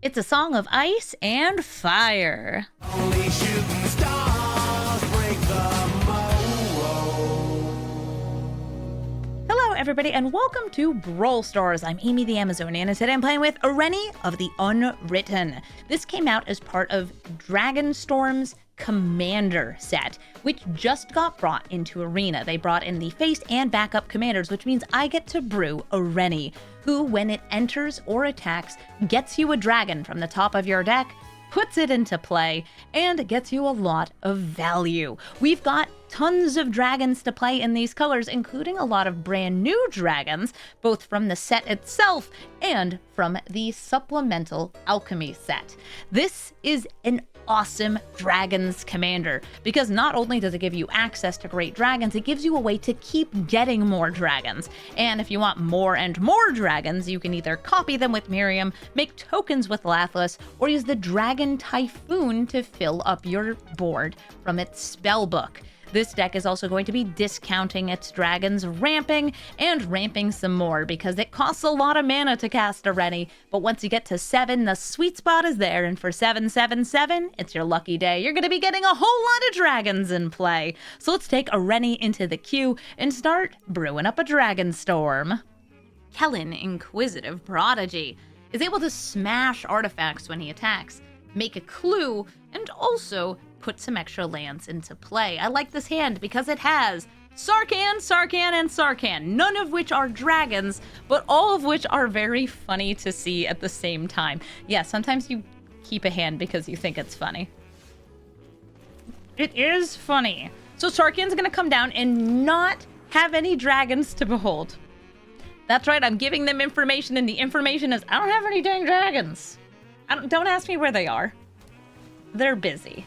It's a song of ice and fire. Only shooting stars break the mold. Hello, everybody, and welcome to Brawl Stars. I'm Amy the Amazonian, and today I'm playing with Ureni of the Unwritten. This came out as part of Dragonstorm's Commander set, which just got brought into Arena. They brought in the face and backup commanders, which means I get to brew Ureni, who, when it enters or attacks, gets you a dragon from the top of your deck, puts it into play, and gets you a lot of value. We've got tons of dragons to play in these colors, including a lot of brand new dragons, both from the set itself and from the supplemental alchemy set. This is an awesome dragons commander because not only does it give you access to great dragons, it gives you a way to keep getting more dragons. And if you want more and more dragons, you can either copy them with Miirym, make tokens with Lathless, or use the Dragon Typhoon to fill up your board from its spellbook. This deck is also going to be discounting its dragons, ramping, and ramping some more because it costs a lot of mana to cast Ureni, but once you get to 7, the sweet spot is there, and for 777, it's your lucky day. You're going to be getting a whole lot of dragons in play. So let's take Ureni into the queue and start brewing up a Dragonstorm. Kellen, Inquisitive Prodigy, is able to smash artifacts when he attacks, make a clue, and also put some extra lands into play. I like this hand because it has Sarkhan, Sarkhan, and Sarkhan, none of which are dragons, but all of which are very funny to see at the same time. Yeah, sometimes you keep a hand because you think it's funny. It is funny. So Sarkhan's gonna come down and not have any dragons to behold. That's right, I'm giving them information, and the information is, I don't have any dang dragons. Don't ask me where they are. They're busy.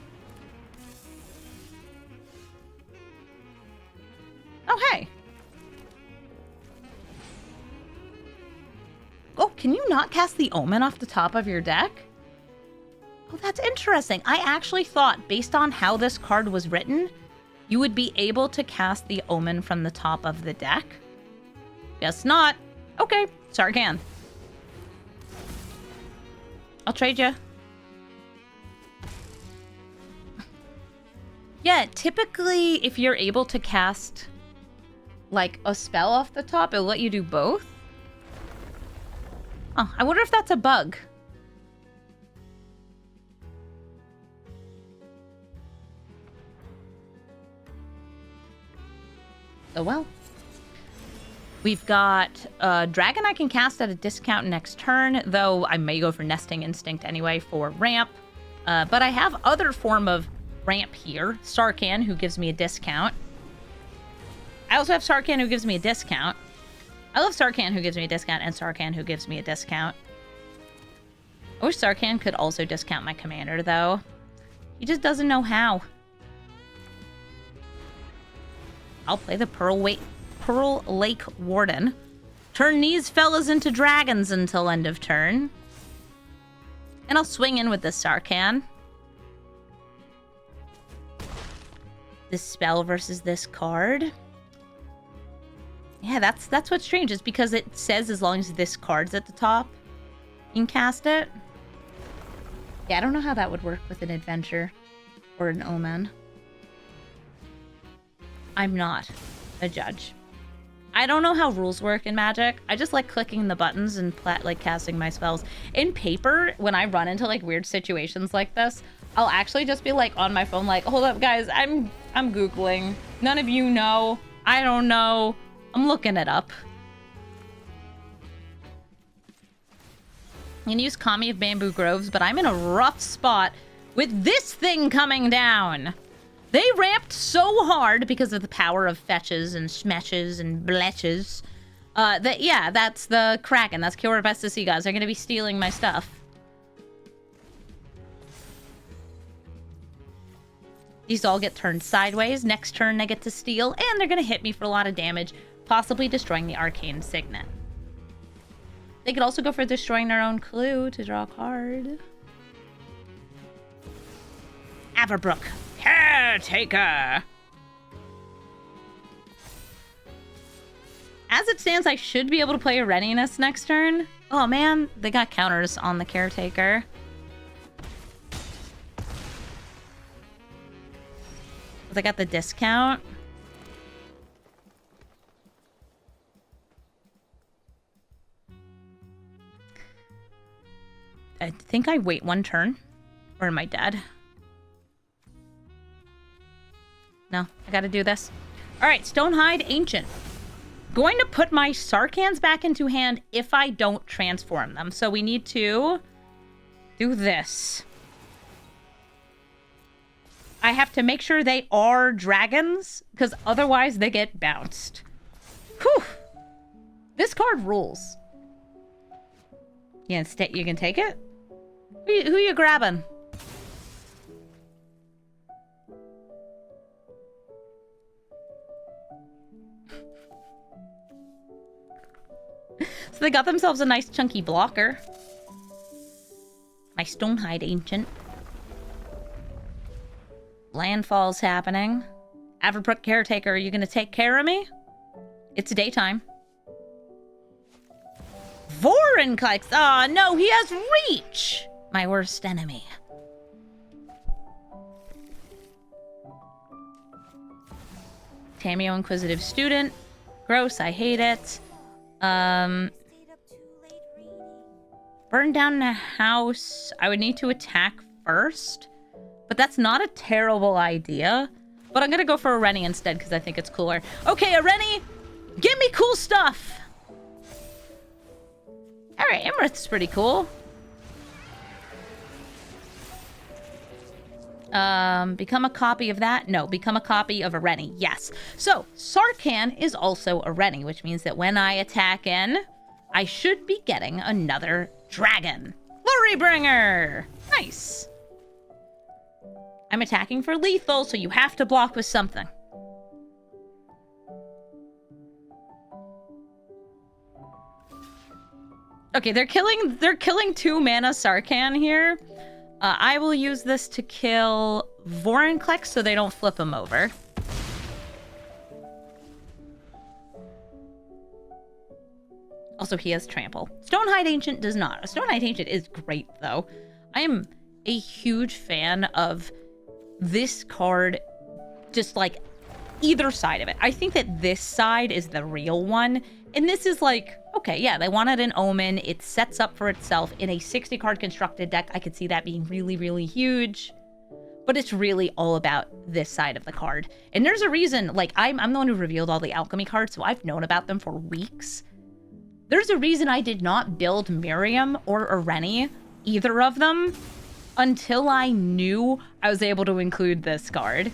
Oh, hey. Oh, can you not cast the Omen off the top of your deck? Oh, that's interesting. I actually thought, based on how this card was written, you would be able to cast the Omen from the top of the deck. Guess not. Okay, Sarkhan. I'll trade you. Yeah, typically, if you're able to cast like a spell off the top, it'll let you do both. Oh, I wonder if that's a bug. Oh well. We've got a dragon I can cast at a discount next turn, though I may go for Nesting Instinct anyway for ramp. But I have other form of ramp here. Sarkhan, who gives me a discount. I also have Sarkhan, who gives me a discount. I love Sarkhan, who gives me a discount, and Sarkhan, who gives me a discount. I wish Sarkhan could also discount my commander, though. He just doesn't know how. I'll play the Pearl Lake Warden. Turn these fellas into dragons until end of turn. And I'll swing in with this Sarkhan. This spell versus this card. Yeah, that's what's strange, is because it says as long as this card's at the top, you can cast it. Yeah, I don't know how that would work with an adventure or an omen. I'm not a judge. I don't know how rules work in Magic. I just like clicking the buttons and like casting my spells. In paper, when I run into like weird situations like this, I'll actually just be like on my phone like, hold up guys, I'm Googling. None of you know. I don't know. I'm looking it up. I'm gonna use Kami of Bamboo Groves, but I'm in a rough spot with this thing coming down. They ramped so hard because of the power of fetches and smeshes and bleches. Yeah, that's the Kraken. That's Kiora Best to See, guys. They're gonna be stealing my stuff. These all get turned sideways. Next turn, I get to steal, and they're gonna hit me for a lot of damage, possibly destroying the Arcane Signet. They could also go for destroying their own clue to draw a card. Averbrook, Caretaker. As it stands, I should be able to play Ureni next turn. Oh man, they got counters on the caretaker. They got the discount. I think I wait one turn. Or am I dead? No, I gotta do this. Alright, Stonehide Ancient. Going to put my Sarkhans back into hand if I don't transform them. So we need to do this. I have to make sure they are dragons, because otherwise they get bounced. Whew. This card rules. You can take it? Who you grabbing? So they got themselves a nice chunky blocker. My Stonehide Ancient. Landfall's happening. Averbrook Caretaker, are you gonna take care of me? It's daytime. Vorinclex! Ah, no, he has reach! My worst enemy. Tameo Inquisitive Student. Gross, I hate it. Burn down a house. I would need to attack first. But that's not a terrible idea. But I'm gonna go for Ureni instead because I think it's cooler. Okay, Ureni! Give me cool stuff! Alright, Imrith's pretty cool. Become a copy of that? No, become a copy of Ureni. Yes. So, Sarkhan is also Ureni, which means that when I attack in, I should be getting another dragon. Glorybringer! Nice. I'm attacking for lethal, so you have to block with something. Okay, they're killing 2 mana Sarkhan here. I will use this to kill Vorinclex so they don't flip him over. Also, he has trample. Stonehide Ancient does not. Stonehide Ancient is great, though. I am a huge fan of this card, just like either side of it. I think that this side is the real one, and this is like, okay, yeah, they wanted an Omen. It sets up for itself in a 60-card constructed deck. I could see that being really, really huge, but it's really all about this side of the card. And there's a reason, like, I'm the one who revealed all the alchemy cards, so I've known about them for weeks. There's a reason I did not build Miirym or Ureni, either of them, until I knew I was able to include this card.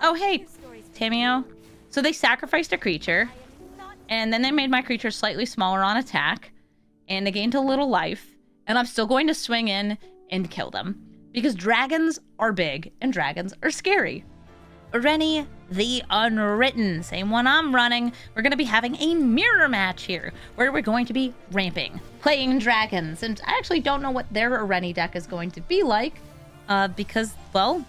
Oh, hey, Tameo. So they sacrificed a creature, and then they made my creature slightly smaller on attack, and they gained a little life, and I'm still going to swing in and kill them, because dragons are big, and dragons are scary. Ureni, the Unwritten, same one I'm running. We're going to be having a mirror match here, where we're going to be ramping, playing dragons, and I actually don't know what their Ureni deck is going to be like, because, well,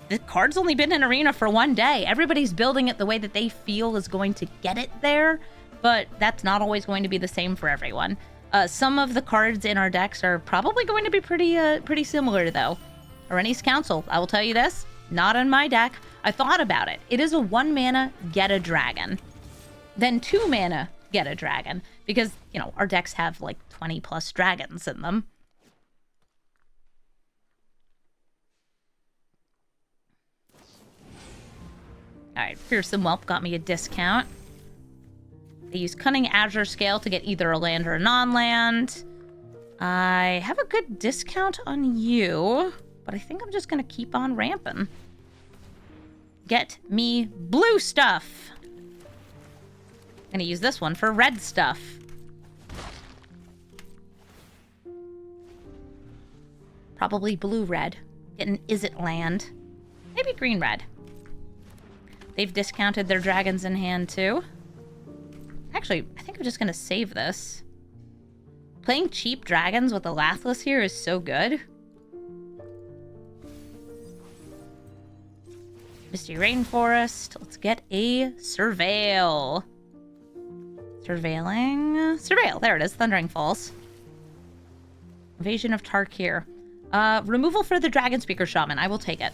the card's only been in Arena for 1 day. Everybody's building it the way that they feel is going to get it there, but that's not always going to be the same for everyone. Some of the cards in our decks are probably going to be pretty similar, though. Ureni's Council, I will tell you this, not in my deck. I thought about it. It is a 1 mana, get a dragon. Then 2 mana, get a dragon. Because, you know, our decks have like 20 plus dragons in them. Alright, Fearsome Whelp got me a discount. I use Cunning Azure Scale to get either a land or a non-land. I have a good discount on you, but I think I'm just going to keep on ramping. Get me blue stuff. I'm going to use this one for red stuff. Probably blue-red. Get an Is-It land. Maybe green-red. They've discounted their dragons in hand, too. Actually, I think I'm just going to save this. Playing cheap dragons with the Lathless here is so good. Misty Rainforest. Let's get a Surveil. Surveilling. Surveil. There it is. Thundering Falls. Invasion of Tarkir. Removal for the Dragon Speaker Shaman. I will take it.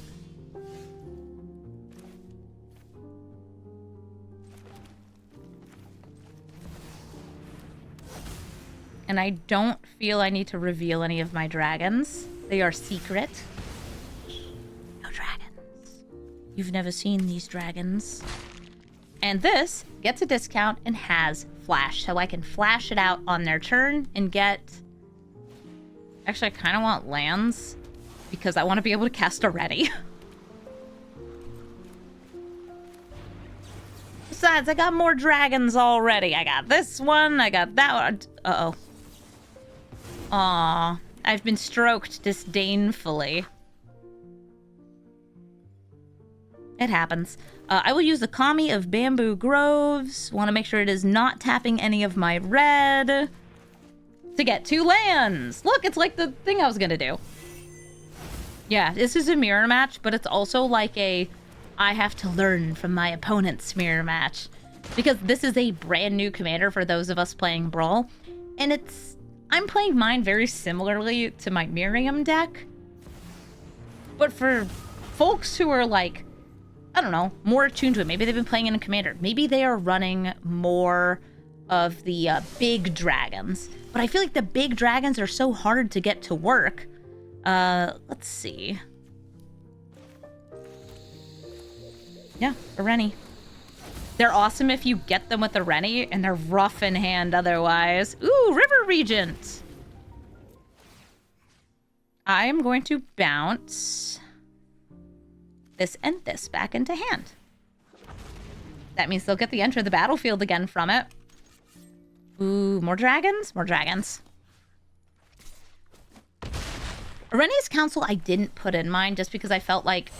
And I don't feel I need to reveal any of my dragons. They are secret. No dragons. You've never seen these dragons. And this gets a discount and has flash. So I can flash it out on their turn and get... Actually, I kind of want lands because I want to be able to cast Ureni. Besides, I got more dragons already. I got this one. I got that one. Uh-oh. Aw, I've been stroked disdainfully. It happens. I will use the Kami of Bamboo Groves. Want to make sure it is not tapping any of my red. To get 2 lands. Look, it's like the thing I was going to do. Yeah, this is a mirror match, but it's also like a I have to learn from my opponent's mirror match. Because this is a brand new commander for those of us playing Brawl. And I'm playing mine very similarly to my Miirym deck. But for folks who are like, I don't know, more attuned to it, maybe they've been playing in a commander. Maybe they are running more of the big dragons. But I feel like the big dragons are so hard to get to work. Let's see. Yeah, Ureni. They're awesome if you get them with Ureni, and they're rough in hand otherwise. Ooh, River Regent. I'm going to bounce this and this back into hand. That means they'll get the enter the battlefield again from it. Ooh, more dragons? More dragons. Ureni's Council I didn't put in mine just because I felt like,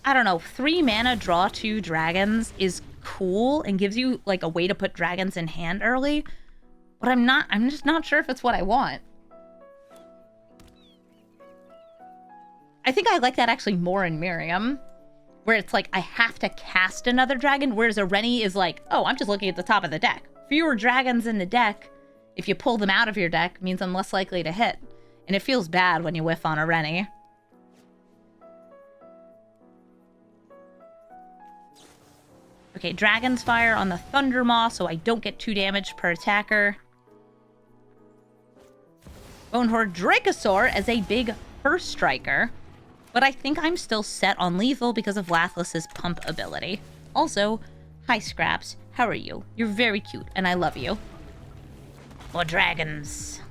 I don't know, 3 mana, draw 2 dragons is cool and gives you like a way to put dragons in hand early. But I'm just not sure if it's what I want. I think I like that actually more in Miirym, where it's like I have to cast another dragon, whereas Ureni is like, oh, I'm just looking at the top of the deck. Fewer dragons in the deck, if you pull them out of your deck, means I'm less likely to hit. And it feels bad when you whiff on Ureni. Okay, Dragon's Fire on the Thundermaw, so I don't get 2 damage per attacker. Bonehorde Dracosaur as a big first striker. But I think I'm still set on lethal because of Lathless's pump ability. Also, hi Scraps, how are you? You're very cute, and I love you. More dragons.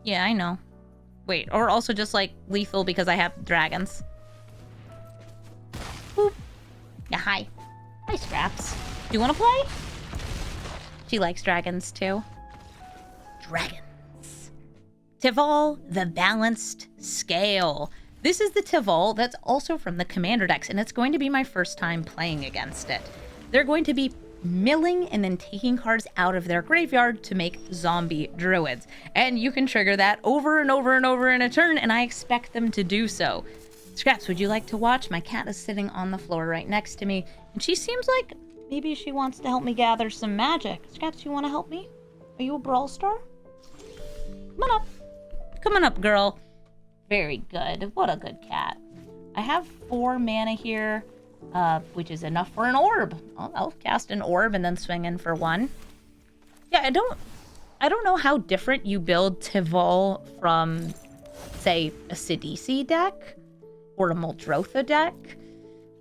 Yeah, I know. Wait, or also just like lethal because I have dragons. Boop. Yeah, hi. Hi, Scraps. Do you want to play? She likes dragons, too. Dragons. Tival, the Balanced Scale. This is the Tival that's also from the Commander decks, and it's going to be my first time playing against it. They're going to be milling and then taking cards out of their graveyard to make zombie druids. And you can trigger that over and over and over in a turn, and I expect them to do so. Scraps, would you like to watch? My cat is sitting on the floor right next to me, and she seems like maybe she wants to help me gather some magic. Scraps, you want to help me? Are you a Brawl star? Come on up. Come on up, girl. Very good. What a good cat. I have 4 mana here, which is enough for an orb. I'll cast an orb and then swing in for 1. Yeah, I don't know how different you build Tival from, say, a Sidisi deck, or a Muldrotha deck,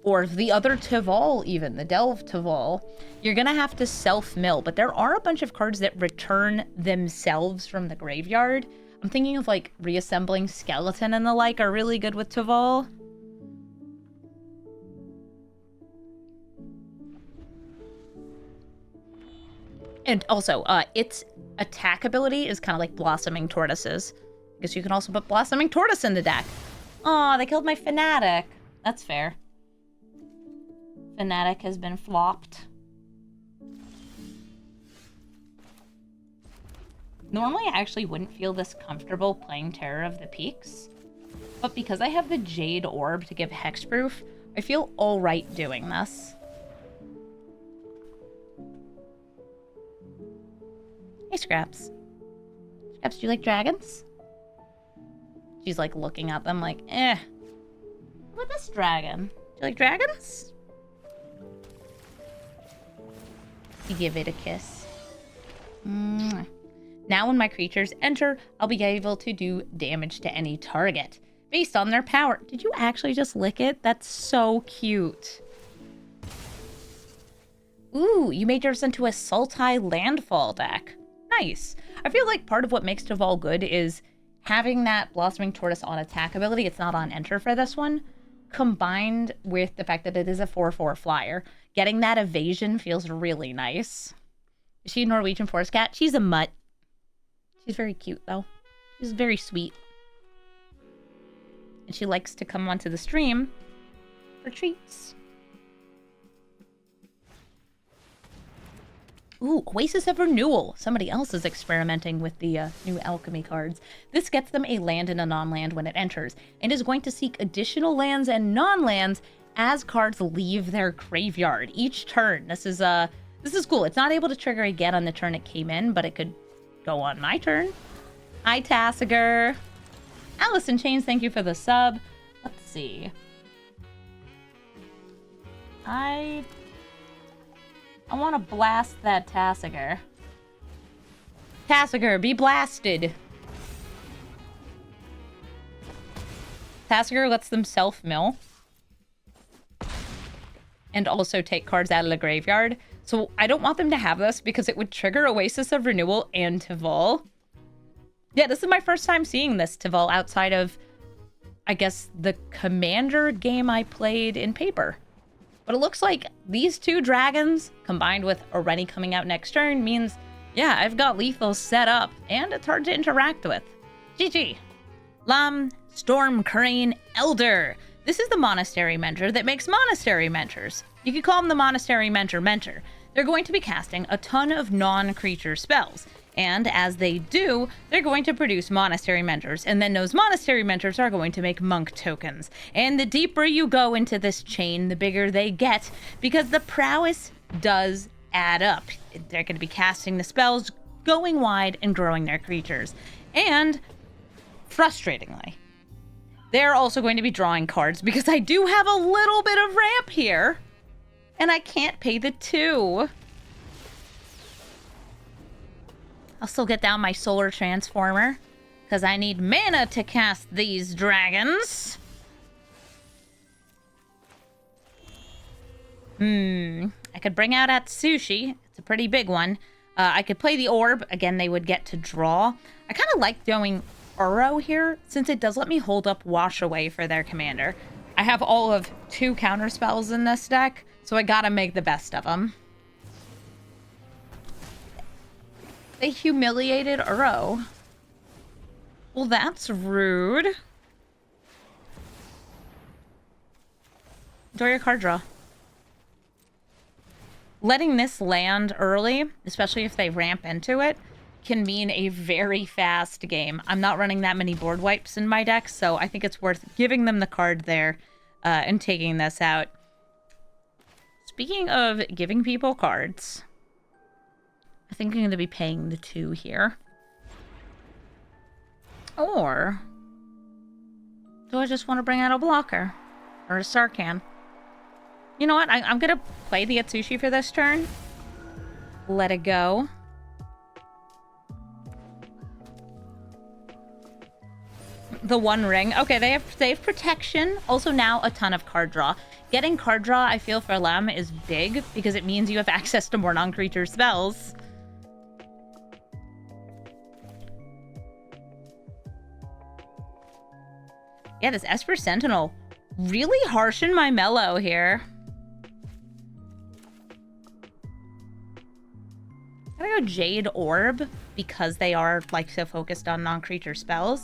or the other Tival even, the Delve Tival. You're gonna have to self-mill, but there are a bunch of cards that return themselves from the graveyard. I'm thinking of like reassembling Skeleton and the like are really good with Tival. And also, its attack ability is kind of like Blossoming Tortoises. I guess you can also put Blossoming Tortoise in the deck. Aw, they killed my Fanatic. That's fair. Fanatic has been flopped. Normally, I actually wouldn't feel this comfortable playing Terror of the Peaks. But because I have the Jade Orb to give hexproof, I feel alright doing this. Hey, Scraps. Scraps, do you like dragons? She's like looking at them like, eh. What about this dragon? Do you like dragons? You give it a kiss. Mwah. Now when my creatures enter, I'll be able to do damage to any target based on their power. Did you actually just lick it? That's so cute. Ooh, you made yours into a Sultai Landfall deck. Nice. I feel like part of what makes Deval good is having that Blossoming Tortoise on attack ability. It's not on enter for this one. Combined with the fact that it is a 4/4 flyer. Getting that evasion feels really nice. Is she a Norwegian forest cat? She's a mutt. She's very cute, though. She's very sweet. And she likes to come onto the stream for treats. Ooh, Oasis of Renewal. Somebody else is experimenting with the new alchemy cards. This gets them a land and a non-land when it enters, and is going to seek additional lands and non-lands as cards leave their graveyard each turn. This is cool. It's not able to trigger again on the turn it came in, but it could go on my turn. Hi, Tassiger. Allison Chains, thank you for the sub. Let's see. I want to blast that Tassiger. Tassiger, be blasted. Tassiger lets them self-mill. And also take cards out of the graveyard. So I don't want them to have this because it would trigger Oasis of Renewal and Teval. Yeah, this is my first time seeing this Teval outside of, I guess, the Commander game I played in paper. But it looks like these two dragons, combined with Ureni coming out next turn, means, yeah, I've got lethal set up, and it's hard to interact with. GG. Lam, Storm Crane, Elder. This is the Monastery Mentor that makes Monastery Mentors. You could call them the Monastery Mentor. They're going to be casting a ton of non-creature spells. And as they do, they're going to produce Monastery Mentors, and then those Monastery Mentors are going to make Monk tokens. And the deeper you go into this chain, the bigger they get, because the prowess does add up. They're going to be casting the spells, going wide, and growing their creatures. And, frustratingly, they're also going to be drawing cards, because I do have a little bit of ramp here, and I can't pay the 2. I'll still get down my Solar Transformer, because I need mana to cast these dragons. I could bring out Atsushi. It's a pretty big one. I could play the Orb. Again, they would get to draw. I kind of like going Uro here, since it does let me hold up Wash Away for their commander. I have all of 2 counter spells in this deck, so I gotta make the best of them. They humiliated Uro. Well, that's rude. Enjoy your card draw. Letting this land early, especially if they ramp into it, can mean a very fast game. I'm not running that many board wipes in my deck, so I think it's worth giving them the card there and taking this out. Speaking of giving people cards, I think I'm going to be paying the 2 here. Or do I just want to bring out a blocker? Or a Sarkhan? You know what? I'm going to play the Atsushi for this turn. Let it go. The 1 ring. Okay, they have protection. Also now a ton of card draw. Getting card draw, I feel, for Lem is big because it means you have access to more non-creature spells. Yeah, this Esper Sentinel really harshing my mellow here. I'm gonna go Jade Orb because they are like so focused on non-creature spells.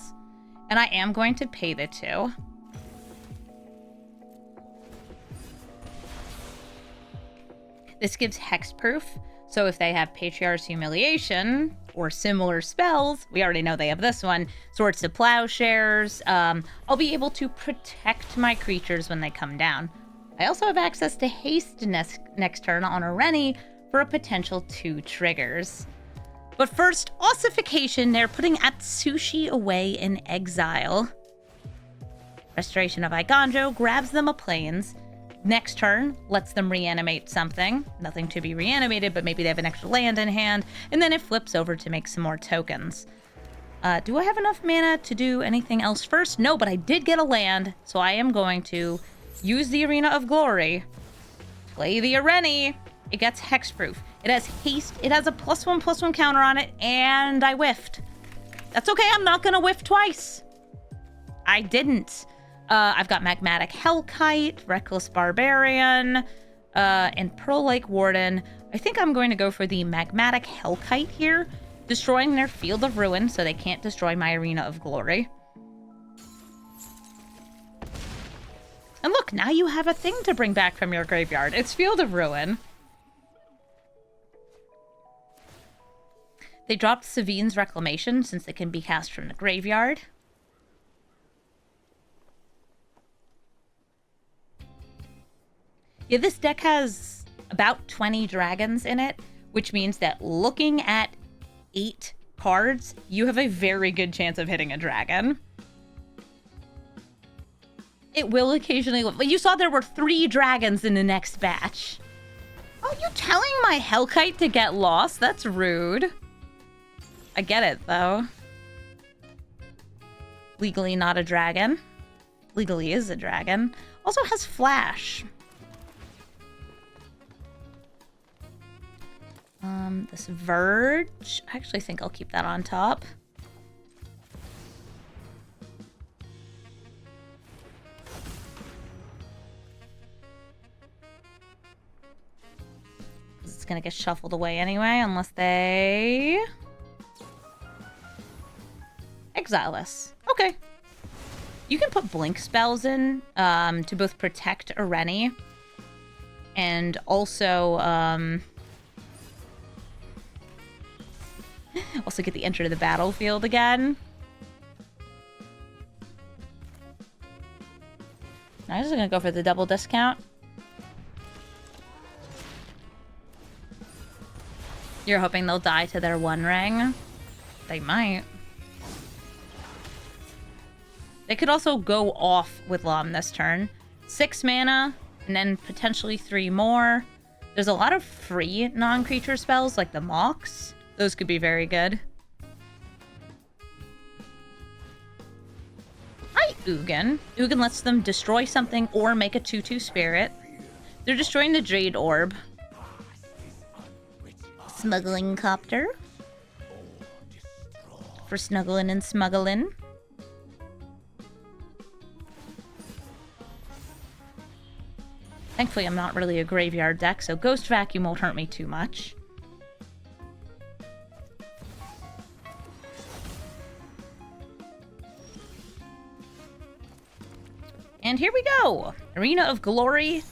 And I am going to pay the 2. This gives hexproof. So if they have Patriarch's Humiliation or similar spells, we already know they have this one, Swords to Plowshares, I'll be able to protect my creatures when they come down. I also have access to Haste next turn on Ureni for a potential 2 triggers. But first, ossification, they're putting Atsushi away in exile. Restoration of Iganjo grabs them a plains. Next turn, lets them reanimate something. Nothing to be reanimated, but maybe they have an extra land in hand. And then it flips over to make some more tokens. Do I have enough mana to do anything else first? No, but I did get a land, so I am going to use the Arena of Glory. Play the Ureni. It gets hexproof. It has haste. It has a +1/+1 counter on it, and I whiffed. That's okay. I'm not going to whiff twice. I didn't. I've got Magmatic Hellkite, Reckless Barbarian, and Pearl Lake Warden. I think I'm going to go for the Magmatic Hellkite here, destroying their Field of Ruin so they can't destroy my Arena of Glory. And look, now you have a thing to bring back from your graveyard. It's Field of Ruin. They dropped Savine's Reclamation since it can be cast from the graveyard. Yeah, this deck has about 20 dragons in it, which means that looking at 8 cards, you have a very good chance of hitting a dragon. It will occasionally... You saw there were 3 dragons in the next batch. Oh, you telling my Hellkite to get lost? That's rude. I get it, though. Legally not a dragon. Legally is a dragon. Also has Flash. This Verge. I actually think I'll keep that on top. It's gonna get shuffled away anyway, unless they exile us. Okay. You can put blink spells in to both protect Ureni and also also get the enter to the battlefield again. I'm just gonna go for the double discount. You're hoping they'll die to their 1 ring? They might. They could also go off with Lom this turn. 6 mana, and then potentially 3 more. There's a lot of free non-creature spells, like the Mox. Those could be very good. Hi, Ugin. Ugin lets them destroy something or make a 2/2 spirit. They're destroying the Jade Orb. Smuggling Copter. For snuggling and smuggling. Thankfully, I'm not really a graveyard deck, so Ghost Vacuum won't hurt me too much. And here we go! Arena of Glory,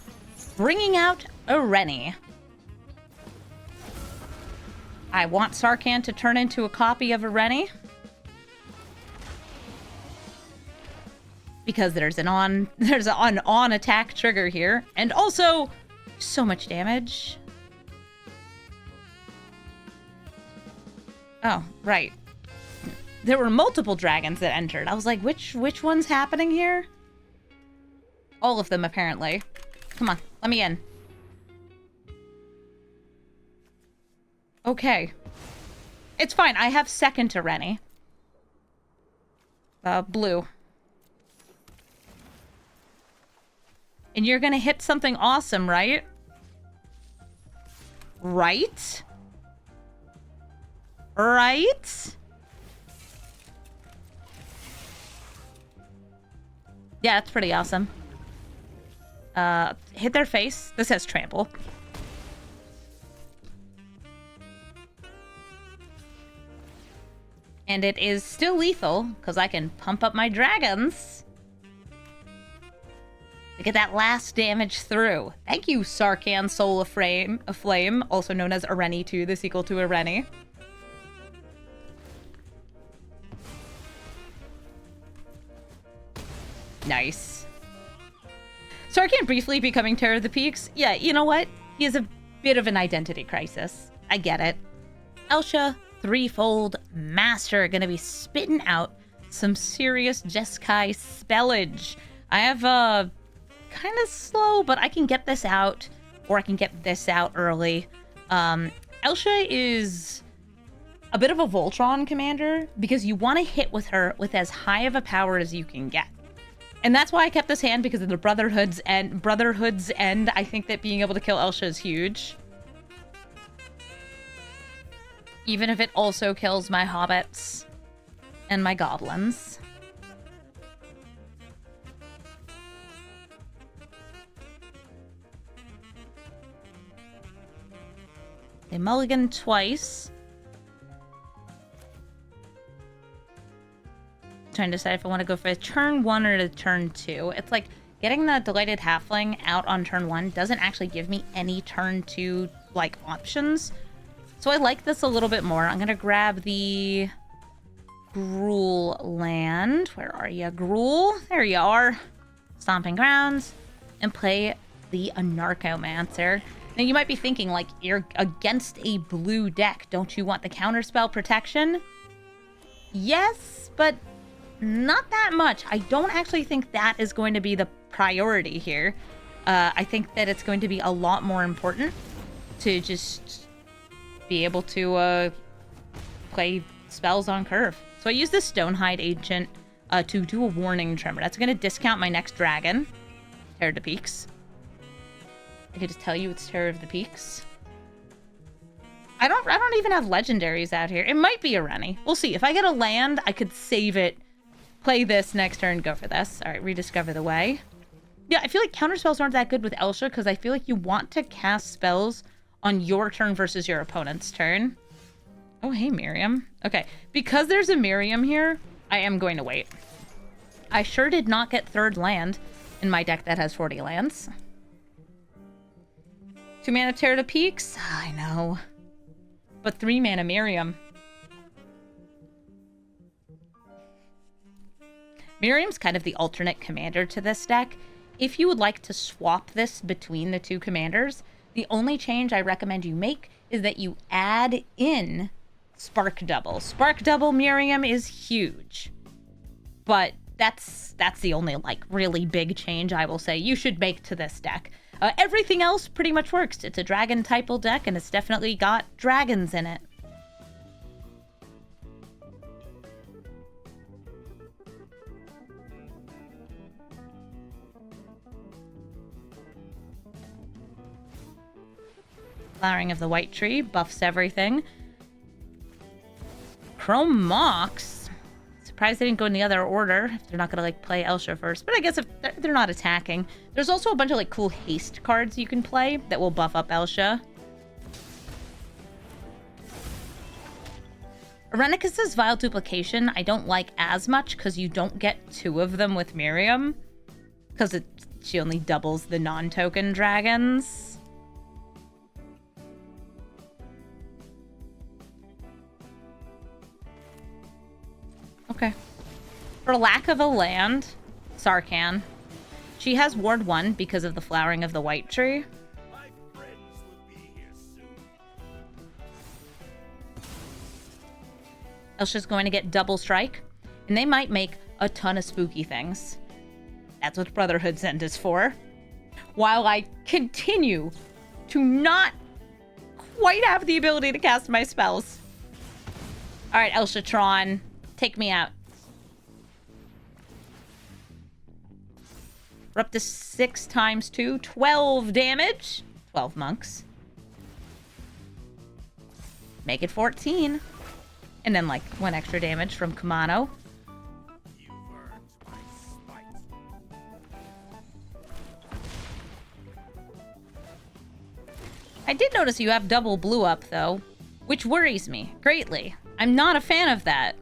bringing out Ureni. I want Sarkhan to turn into a copy of Ureni. Because there's an on attack trigger here. And also, so much damage. Oh, right. There were multiple dragons that entered. I was like, which one's happening here? All of them, apparently. Come on, let me in. Okay. It's fine. I have second to Ureni. Blue. And you're gonna hit something awesome, right? Right? Right? Yeah, that's pretty awesome. Hit their face. This has trample. And it is still lethal, because I can pump up my dragons. Get that last damage through. Thank you, Sarkhan Soul of Flame, also known as Ureni 2, the sequel to Ureni. Nice. Sarkhan briefly becoming Terror of the Peaks. Yeah, you know what? He has a bit of an identity crisis. I get it. Elsha, threefold master, gonna be spitting out some serious Jeskai spellage. I have kind of slow, but I can get this out, or I can get this out early. Elsha is a bit of a Voltron commander because you want to hit with her with as high of a power as you can get. And that's why I kept this hand, because of the Brotherhood's end. I think that being able to kill Elsha is huge. Even if it also kills my hobbits and my goblins. They mulligan twice. Trying to decide if I want to go for a turn 1 or a turn 2. It's like getting the Delighted Halfling out on turn 1 doesn't actually give me any turn 2 like options. So I like this a little bit more. I'm going to grab the Gruul land. Where are you, Gruul? There you are. Stomping Grounds. And play the Anarchomancer. Now you might be thinking, like, you're against a blue deck. Don't you want the counterspell protection? Yes, but not that much. I don't actually think that is going to be the priority here. I think that it's going to be a lot more important to just be able to play spells on curve. So I use this Stonehide Ancient to do a Warning Tremor. That's going to discount my next dragon, Terror of the Peaks. I could just tell you it's Terror of the Peaks. I don't even have legendaries out here. It might be Ureni. We'll see. If I get a land, I could save it, play this next turn, go for this. All right, Rediscover the Way. Yeah, I feel like counterspells aren't that good with Elsha because I feel like you want to cast spells on your turn versus your opponent's turn. Oh, hey, Miirym. Okay, because there's a Miirym here, I am going to wait. I sure did not get third land in my deck that has 40 lands. 2 mana Terror of the Peaks? I know. But 3 mana Miirym. Miirym's kind of the alternate commander to this deck. If you would like to swap this between the two commanders, the only change I recommend you make is that you add in Spark Double. Spark Double Miirym is huge. But that's the only, like, really big change I will say you should make to this deck. Everything else pretty much works. It's a dragon typal deck, and it's definitely got dragons in it. Flowering of the White Tree buffs everything. Chrome Mox. Surprised they didn't go in the other order if they're not going to, like, play Elsha first. But I guess if they're not attacking. There's also a bunch of, like, cool haste cards you can play that will buff up Elsha. Arenicus's Vile Duplication I don't like as much because you don't get 2 of them with Miirym. Because she only doubles the non-token dragons. Okay. For lack of a land, Sarkhan. She has Ward 1 because of the Flowering of the White Tree. My friends will be here soon. Elsha's going to get double strike, and they might make a ton of spooky things. That's what Brotherhood's End is for. While I continue to not quite have the ability to cast my spells. All right, Elshatron, take me out. We're up to 6 times 2, 12 damage. 12 monks. Make it 14. And then, like, 1 extra damage from Kumano. You've earned my spite. I did notice you have double blue up, though, which worries me greatly. I'm not a fan of that.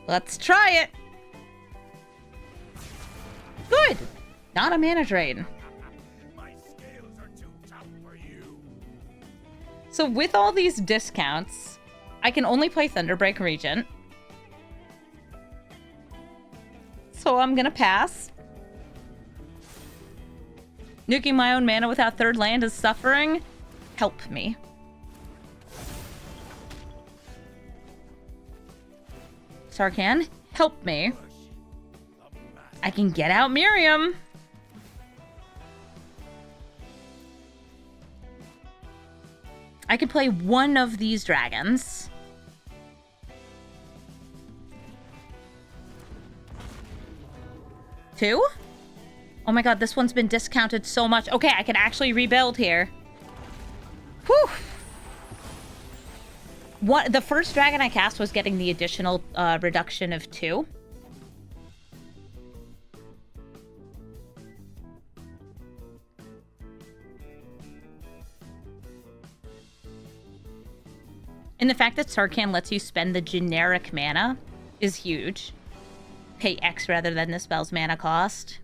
Let's try it. Good. Not a mana drain. My scales are too tough for you. So with all these discounts, I can only play Thunderbreak Regent. So I'm gonna pass. Nuking my own mana without third land is suffering. Help me. Sarkhan, help me. I can get out Miirym. I could play one of these dragons. Two? Oh my god, this one's been discounted so much. Okay, I can actually rebuild here. Whew. The first dragon I cast was getting the additional reduction of 2. And the fact that Sarkhan lets you spend the generic mana is huge. Pay X rather than the spell's mana cost.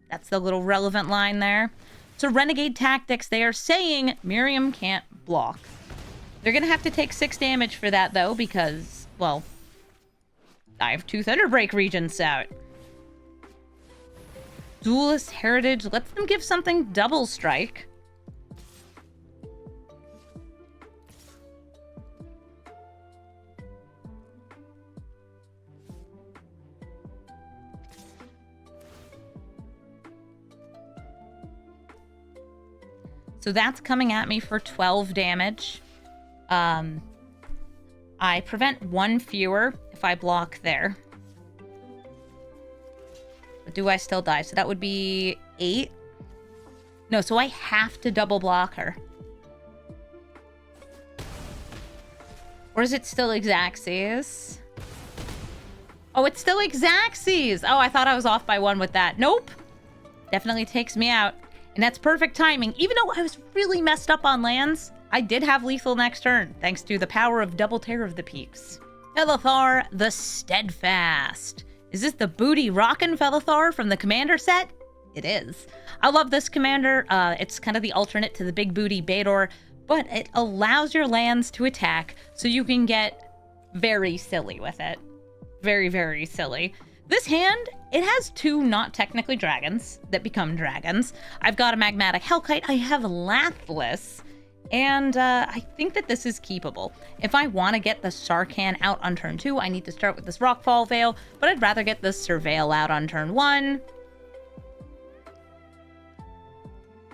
That's the little relevant line there. So Renegade Tactics, they are saying Miirym can't block. They're going to have to take 6 damage for that, though, because, well, I have 2 Thunderbreak Regents out. Duelist Heritage lets them give something double strike. So that's coming at me for 12 damage. I prevent 1 fewer if I block there. But do I still die? So that would be 8. No, so I have to double block her. Or is it still Xaxes? Oh, it's still Xaxes! Oh, I thought I was off by 1 with that. Nope. Definitely takes me out. And that's perfect timing. Even though I was really messed up on lands, I did have lethal next turn, thanks to the power of Double Tear of the Peaks. Felithar the Steadfast. Is this the booty rockin' Felithar from the Commander set? It is. I love this commander. It's kind of the alternate to the big booty Baedor, but it allows your lands to attack, so you can get very silly with it. Very, very silly. This hand, it has 2 not technically dragons that become dragons. I've got a Magmatic Hellkite, I have Lathless, and I think that this is keepable. If I want to get the Sarkhan out on turn 2, I need to start with this Rockfall Veil, but I'd rather get this Surveil out on turn 1.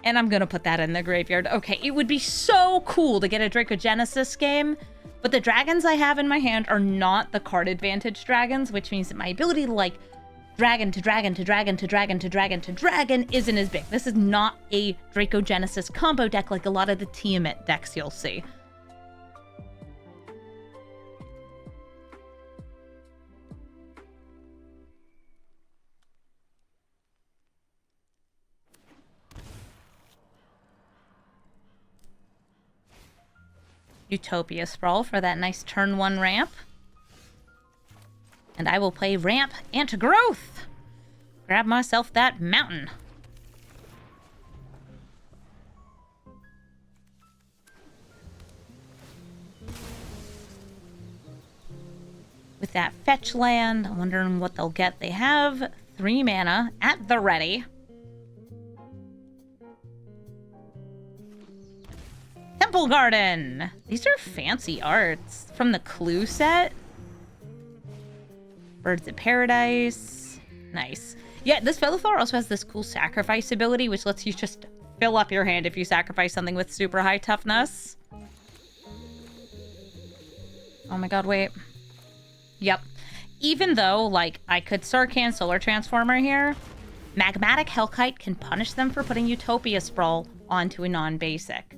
And I'm gonna put that in the graveyard. Okay, it would be so cool to get a Dracogenesis game, but the dragons I have in my hand are not the card advantage dragons, which means that my ability to, like, dragon to dragon to dragon to dragon to dragon to dragon isn't as big. This is not a Dracogenesis combo deck like a lot of the Tiamat decks you'll see. Utopia Sprawl for that nice turn 1 ramp. And I will play ramp and growth. Grab myself that mountain. With that fetch land, I'm wondering what they'll get. They have 3 mana at the ready. Temple Garden! These are fancy arts from the Clue set. Birds of Paradise. Nice. Yeah, this Felithar also has this cool sacrifice ability, which lets you just fill up your hand if you sacrifice something with super high toughness. Oh my god, wait. Yep. Even though, like, I could Sarkhan Solar Transformer here, Magmatic Hellkite can punish them for putting Utopia Sprawl onto a non-basic.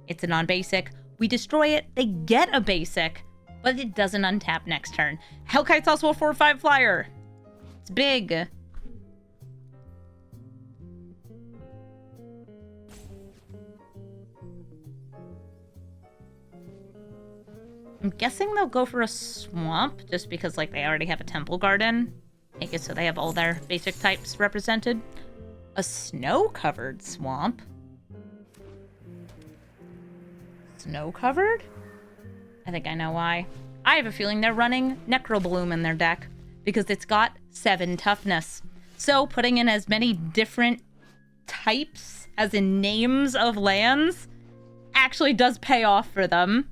It's a non-basic. We destroy it, they get a basic, but it doesn't untap next turn. Hellkite's also a 4/5 flyer. It's big. I'm guessing they'll go for a swamp, just because, like, they already have a temple garden. Make it so they have all their basic types represented. A snow-covered swamp? Snow-covered? I think I know why. I have a feeling they're running Necrobloom in their deck, because it's got 7 toughness. So putting in as many different types, as in names of lands, actually does pay off for them.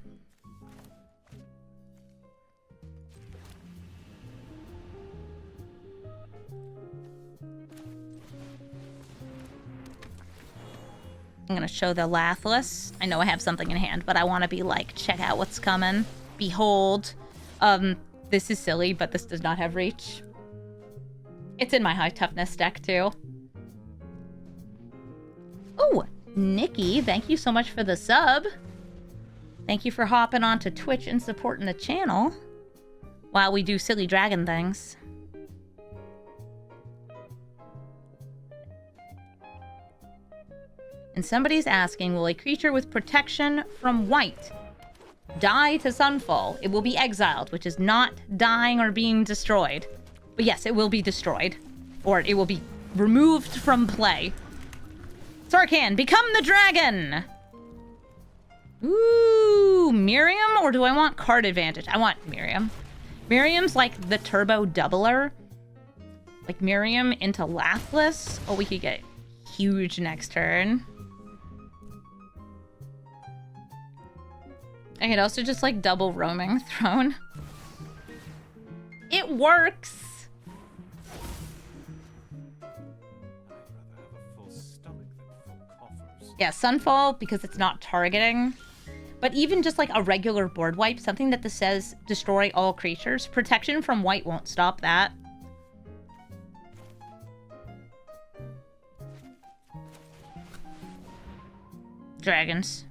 I'm gonna show the Lathless. I know I have something in hand, but I want to be like, check out what's coming. Behold. This is silly, but this does not have reach. It's in my high toughness deck, too. Oh, Nikki, thank you so much for the sub. Thank you for hopping onto Twitch and supporting the channel while we do silly dragon things. And somebody's asking, will a creature with protection from white die to Sunfall? It will be exiled, which is not dying or being destroyed. But yes, it will be destroyed. Or it will be removed from play. Sarkhan, become the dragon! Ooh, Miirym? Or do I want card advantage? I want Miirym. Miirym's like the turbo doubler. Like Miirym into Lathless. Oh, we could get huge next turn. I could also just like double roaming throne. It works. Yeah, Sunfall, because it's not targeting. But even just like a regular board wipe, something that this says destroy all creatures, protection from white won't stop that. Dragons.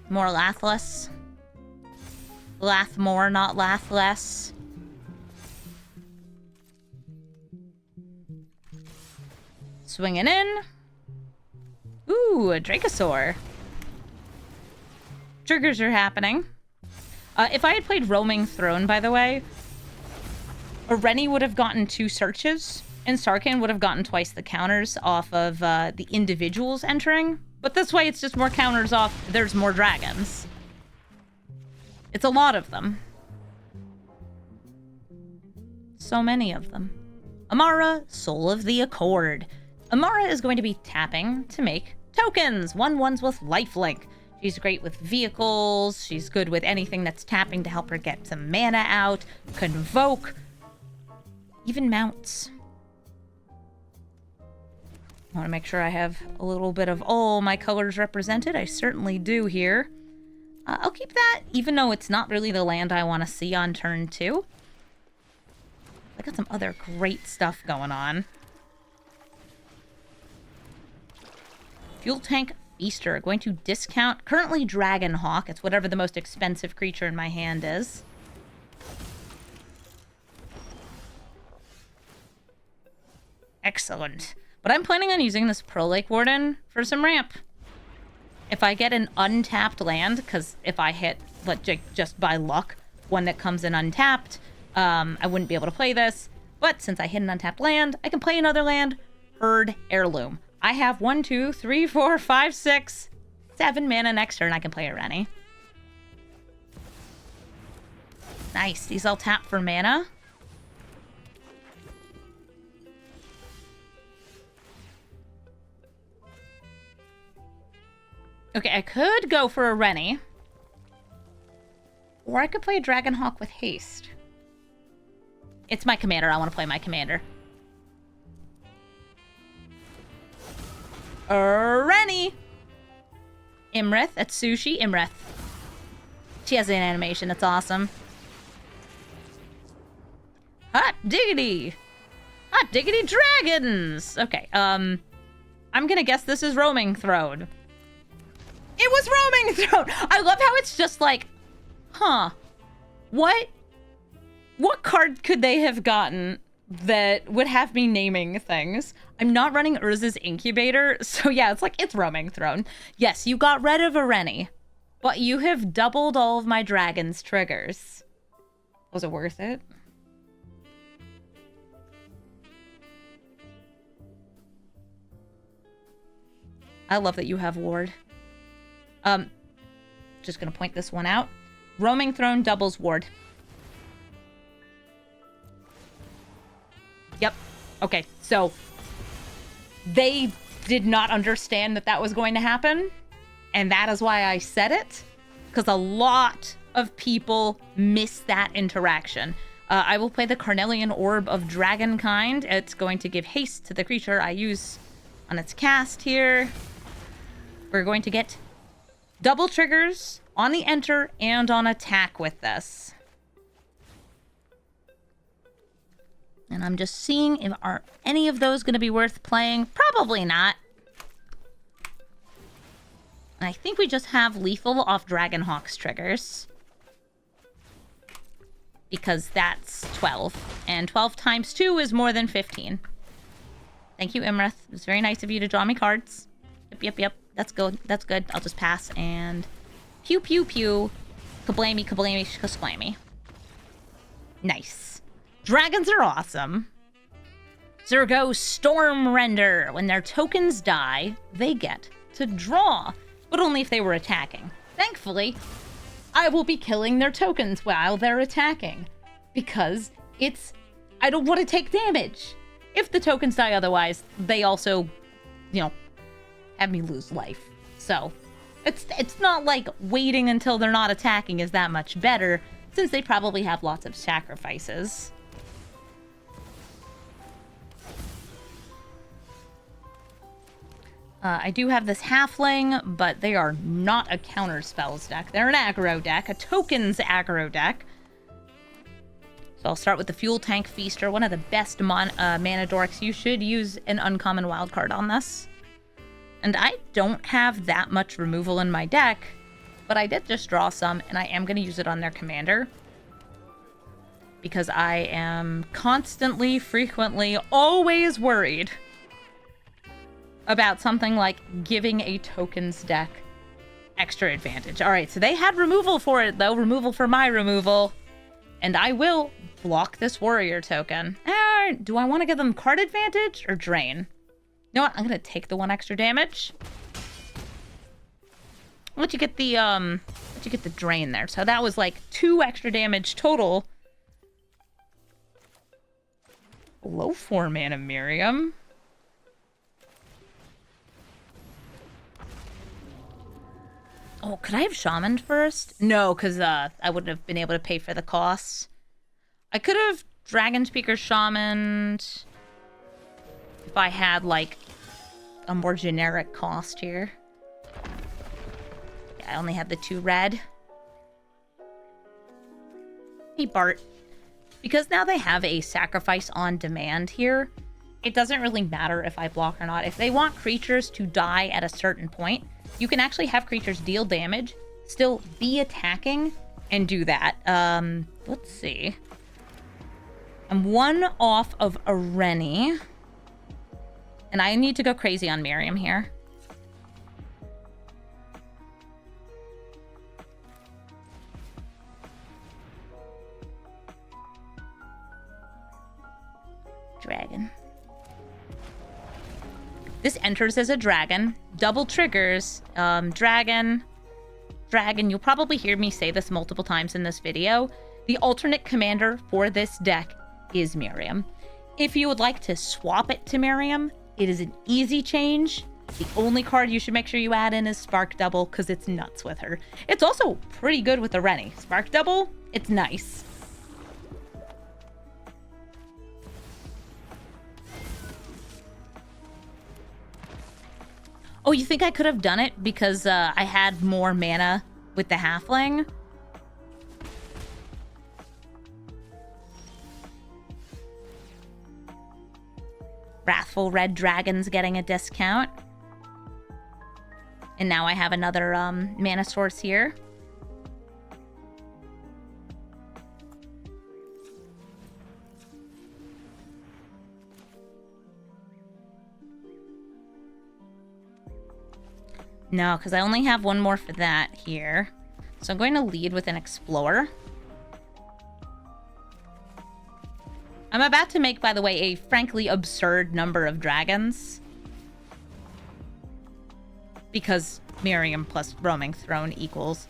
More Lathless. Lath more, not lath less. Swinging in. Ooh, a Dragosaur. Triggers are happening. If I had played Roaming Throne, by the way, Ureni would have gotten 2 searches, and Sarkhan would have gotten twice the counters off of the individuals entering. But this way, it's just more counters off. There's more dragons. It's a lot of them. So many of them. Amara, Soul of the Accord. Amara is going to be tapping to make tokens. 1/1s with lifelink. She's great with vehicles. She's good with anything that's tapping to help her get some mana out. Convoke. Even mounts. I want to make sure I have a little bit of all my colors represented. I certainly do here. I'll keep that, even though it's not really the land I want to see on turn 2. I got some other great stuff going on. Fuel Tank Feaster, going to discount currently Dragonhawk. It's whatever the most expensive creature in my hand is. Excellent. But I'm planning on using this Pearl Lake Warden for some ramp. If I get an untapped land, because if I hit, just by luck, one that comes in untapped, I wouldn't be able to play this. But since I hit an untapped land, I can play another land, Herd Heirloom. I have 1, 2, 3, 4, 5, 6, 7 mana next turn. I can play Ureni. Nice. These all tap for mana. Okay, I could go for a Ureni. Or I could play a Dragonhawk with haste. It's my commander. I want to play my commander. Ureni! Imrith. That's Sushi. Imrith. She has an animation. That's awesome. Hot diggity! Hot diggity dragons! Okay, I'm gonna guess this is Roaming Throne. It was Roaming Throne! I love how it's just like, huh. What card could they have gotten that would have me naming things? I'm not running Urza's Incubator, so yeah, it's Roaming Throne. Yes, you got rid of Ureni, but you have doubled all of my dragon's triggers. Was it worth it? I love that you have ward. Just gonna point this one out. Roaming Throne doubles ward. Yep. Okay, so they did not understand that that was going to happen, and that is why I said it, because a lot of people miss that interaction. I will play the Carnelian Orb of Dragonkind. It's going to give haste to the creature I use on its cast here. We're going to get double triggers on the enter and on attack with this. And I'm just seeing if are any of those going to be worth playing. Probably not. And I think we just have lethal off Dragonhawk's triggers. Because that's 12. And 12 times 2 is more than 15. Thank you, Imrith. It was very nice of you to draw me cards. Yep. That's good. That's good. I'll just pass and... Pew, pew, pew. Kablammy, kablammy, kablammy. Nice. Dragons are awesome. Zergo Storm Render. When their tokens die, they get to draw. But only if they were attacking. Thankfully, I will be killing their tokens while they're attacking. Because I don't want to take damage. If the tokens die otherwise, they also, have me lose life. So, it's not like waiting until they're not attacking is that much better, since they probably have lots of sacrifices. I do have this halfling, but they are not a counter spells deck. They're an aggro deck, a tokens aggro deck. So I'll start with the Fuel Tank Feaster, one of the best mana dorks. You should use an uncommon wildcard on this. And I don't have that much removal in my deck, but I did just draw some, and I am going to use it on their commander. Because I am constantly, frequently, always worried about something like giving a tokens deck extra advantage. Alright, so they had removal for it, though. Removal for my removal. And I will block this warrior token. Do I want to give them card advantage or drain? You know what? I'm going to take the 1 extra damage. I'll let you get the drain there. So that was like 2 extra damage total. Low 4 mana Miirym. Oh, could I have shamaned first? No, because I wouldn't have been able to pay for the costs. I could have Dragon Speaker shamaned if I had, like, a more generic cost here. Yeah, I only have the 2 red. Hey, Bart. Because now they have a sacrifice on demand here, it doesn't really matter if I block or not. If they want creatures to die at a certain point, you can actually have creatures deal damage, still be attacking, and do that. Let's see. I'm 1 off of Ureni. And I need to go crazy on Miirym here. Dragon. This enters as a dragon. Double triggers. Dragon. You'll probably hear me say this multiple times in this video. The alternate commander for this deck is Miirym. If you would like to swap it to Miirym, it is an easy change. The only card you should make sure you add in is Spark Double, because it's nuts with her. It's also pretty good with Ureni. Spark Double, it's nice. Oh, you think I could have done it because I had more mana with the halfling? Wrathful Red Dragon's getting a discount. And now I have another mana source here. No, because I only have one more for that here. So I'm going to lead with an Explorer. I'm about to make, by the way, a frankly absurd number of dragons. Because Miirym plus Roaming Throne equals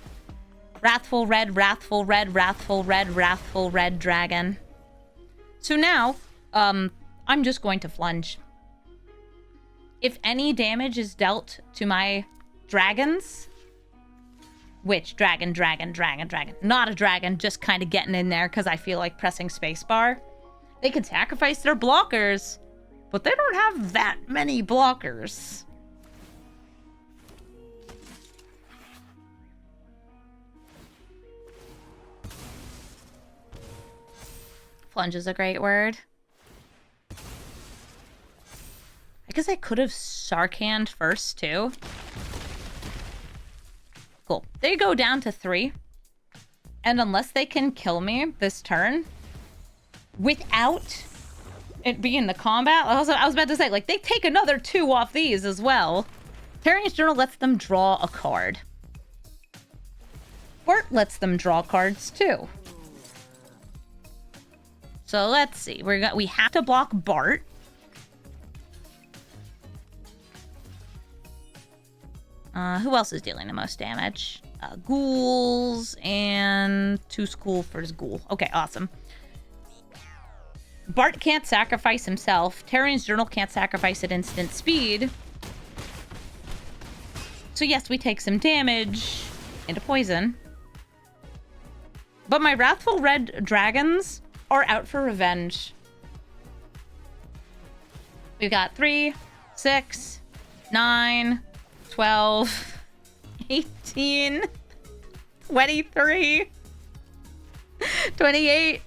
Wrathful Red, Wrathful Red, Wrathful Red, Wrathful Red Dragon. So now, I'm just going to flunge. If any damage is dealt to my dragons, which dragon, not a dragon, just kind of getting in there because I feel like pressing spacebar. They can sacrifice their blockers, but they don't have that many blockers. Flunge is a great word. I guess I could have Sarkhaned first, too. Cool. They go down to 3. And unless they can kill me this turn, without it being the combat, I was about to say, like, they take another 2 off these as well. Tarian's Journal lets them draw a card. Bart lets them draw cards, too. So let's see. We have to block Bart. Who else is dealing the most damage? Ghouls and 2 School for his Ghoul. Okay, awesome. Bart can't sacrifice himself. Tarian's Journal can't sacrifice at instant speed. So yes, we take some damage into poison. But my Wrathful Red Dragons are out for revenge. We've got 3, 6, 9, 12, 18, 23, 28,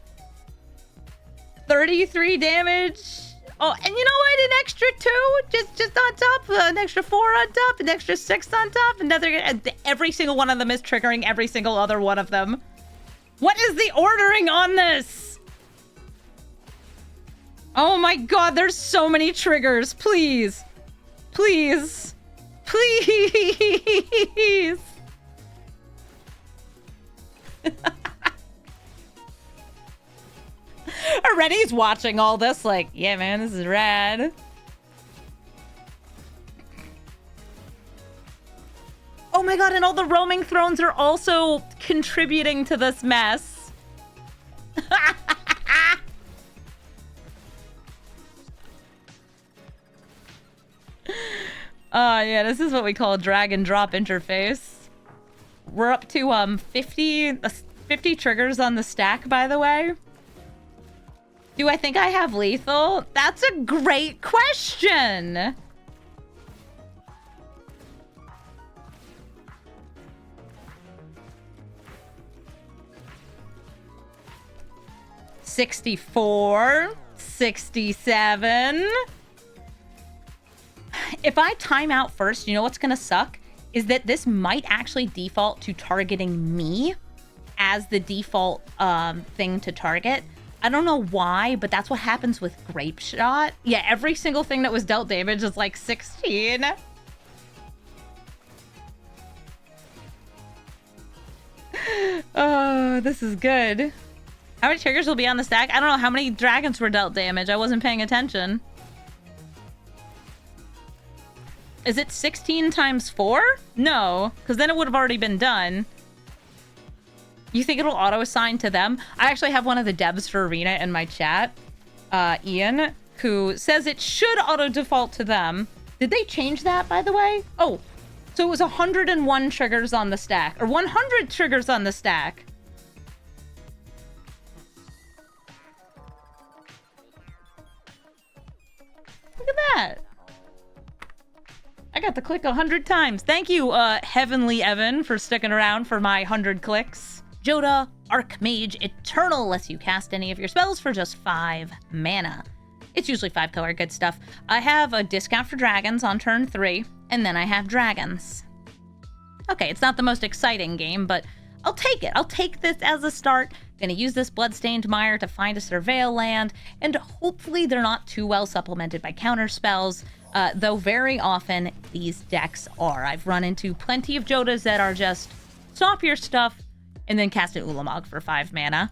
33 damage. Oh, and you know what? An extra 2 just on top, an extra 4 on top, an extra 6 on top, another. Every single one of them is triggering every single other one of them. What is the ordering on this? Oh my god, there's so many triggers. Please. Please. Please. Ureni's watching all this like, yeah, man, this is rad. Oh my god, and all the roaming thrones are also contributing to this mess. Yeah, this is what we call a drag and drop interface. We're up to 50 triggers on the stack, by the way. Do I think I have lethal? That's a great question. $64, $67. If I time out first, you know what's gonna suck? Is that this might actually default to targeting me as the default thing to target. I don't know why, but that's what happens with Grape Shot. Yeah, every single thing that was dealt damage is like 16. Oh, this is good. How many triggers will be on the stack? I don't know how many dragons were dealt damage. I wasn't paying attention. Is it 16 times 4? No, because then it would have already been done. You think it'll auto-assign to them? I actually have one of the devs for Arena in my chat, Ian, who says it should auto-default to them. Did they change that, by the way? Oh, so it was 101 triggers on the stack, or 100 triggers on the stack. Look at that. I got to click 100 times. Thank you, Heavenly Evan, for sticking around for my 100 clicks. Joda, Archmage Eternal lets you cast any of your spells for just 5 mana. It's usually 5 color, good stuff. I have a discount for dragons on turn 3, and then I have dragons. Okay, it's not the most exciting game, but I'll take it. I'll take this as a start. Gonna use this Bloodstained Mire to find a Surveil land, and hopefully they're not too well supplemented by counter spells. Though very often these decks are. I've run into plenty of Jodas that are just stop your stuff and then cast an Ulamog for 5 mana.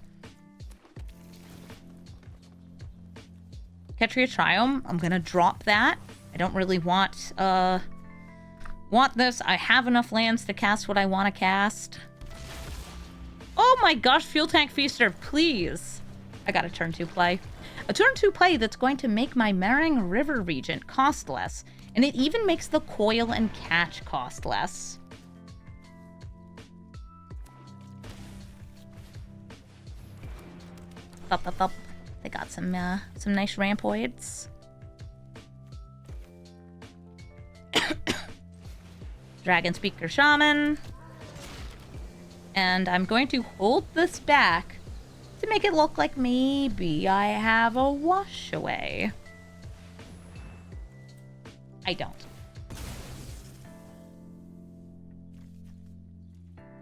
Ketria Triome, I'm gonna drop that. I don't really want this. I have enough lands to cast what I want to cast. Oh my gosh, Fuel Tank Feaster, please. I got a turn 2 play. A turn 2 play that's going to make my Miirym River Regent cost less. And it even makes the Coil and Catch cost less. Up. They got some nice rampoids. Dragon Speaker Shaman. And I'm going to hold this back to make it look like maybe I have a wash away. I don't.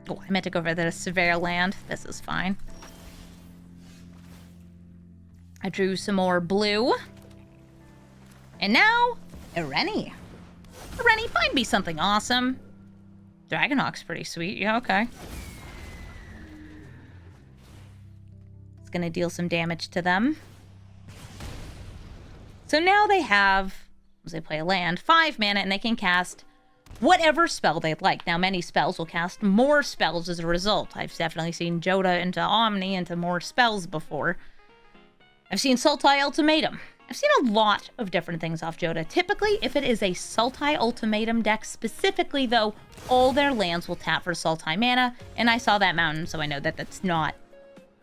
Oh, I meant to go over the Severe Land. This is fine. I drew some more blue. And now, Ureni. Ureni, find me something awesome. Dragonhawk's pretty sweet. Yeah, okay. It's gonna deal some damage to them. So now they have, as they play a land, 5 mana, and they can cast whatever spell they'd like. Now, many spells will cast more spells as a result. I've definitely seen Joda into Omni into more spells before. I've seen Sultai Ultimatum. I've seen a lot of different things off Joda. Typically, if it is a Sultai Ultimatum deck specifically, though, all their lands will tap for Sultai mana, and I saw that mountain, so I know that that's not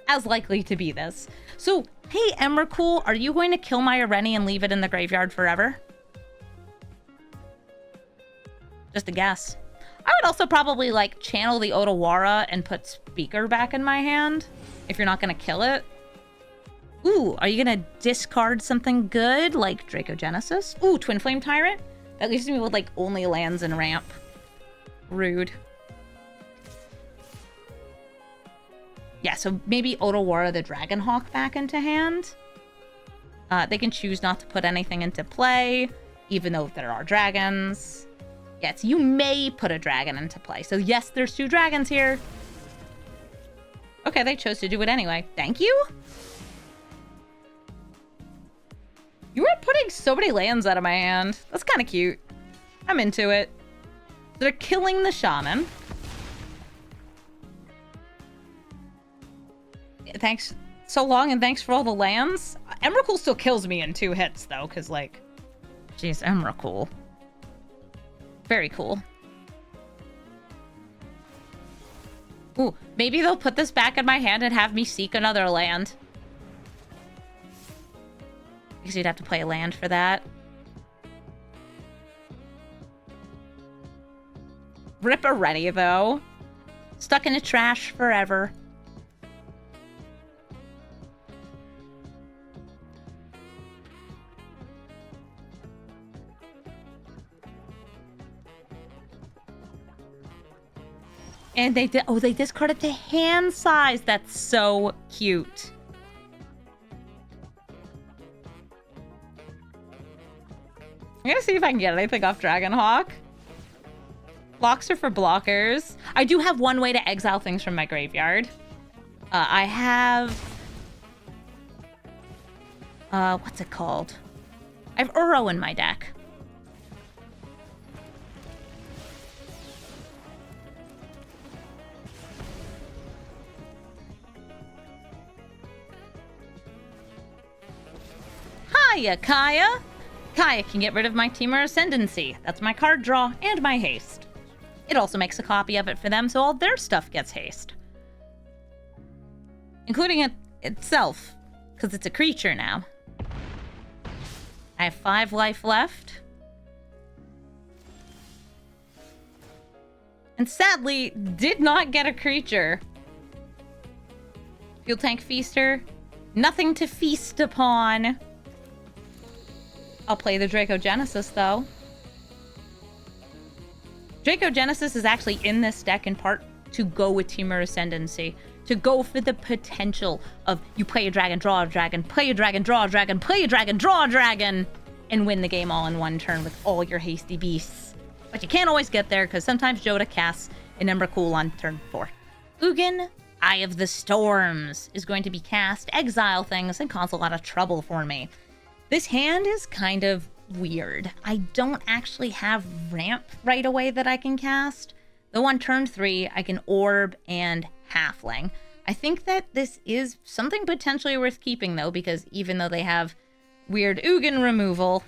as likely to be this. So, hey, Emrakul, are you going to kill my Ureni and leave it in the graveyard forever? Just a guess. I would also probably, like, channel the Otawara and put Speaker back in my hand, if you're not going to kill it. Ooh, are you gonna discard something good, like Dracogenesis? Ooh, Twin Flame Tyrant? That leaves me with, like, only lands and ramp. Rude. Yeah, so maybe Otawara the Dragonhawk back into hand. They can choose not to put anything into play, even though there are dragons. Yes, you may put a dragon into play. So yes, there's 2 dragons here. Okay, they chose to do it anyway. Thank you? You were putting so many lands out of my hand. That's kind of cute. I'm into it. They're killing the shaman. Thanks so long, and thanks for all the lands. Emrakul still kills me in 2 hits, though, because, like, jeez, Emrakul. Very cool. Ooh, maybe they'll put this back in my hand and have me seek another land. Because you'd have to play a land for that. Rip Ureni, though. Stuck in the trash forever. And they did. Oh, they discarded the hand size. That's so cute. I'm gonna see if I can get anything off Dragonhawk. Blocks are for blockers. I do have one way to exile things from my graveyard. I have... what's it called? I have Uro in my deck. Hiya, Kaya! Kaya can get rid of my TEMUR Ascendancy. That's my card draw and my haste. It also makes a copy of it for them, so all their stuff gets haste. Including it itself, because it's a creature now. I have 5 life left. And sadly, did not get a creature. Fuel Tank Feaster. Nothing to feast upon. I'll play the Dracogenesis, though. Dracogenesis is actually in this deck in part to go with TEMUR Ascendancy. To go for the potential of you play a dragon, draw a dragon, play a dragon, draw a dragon, play a dragon, draw a dragon, and win the game all in one turn with all your hasty beasts. But you can't always get there, because sometimes Joda casts an Emrakul on turn 4. Ugin, Eye of the Storms, is going to be cast, exile things, and cause a lot of trouble for me. This hand is kind of weird. I don't actually have ramp right away that I can cast. Though on turn 3, I can orb and halfling. I think that this is something potentially worth keeping, though, because even though they have weird Ugin removal,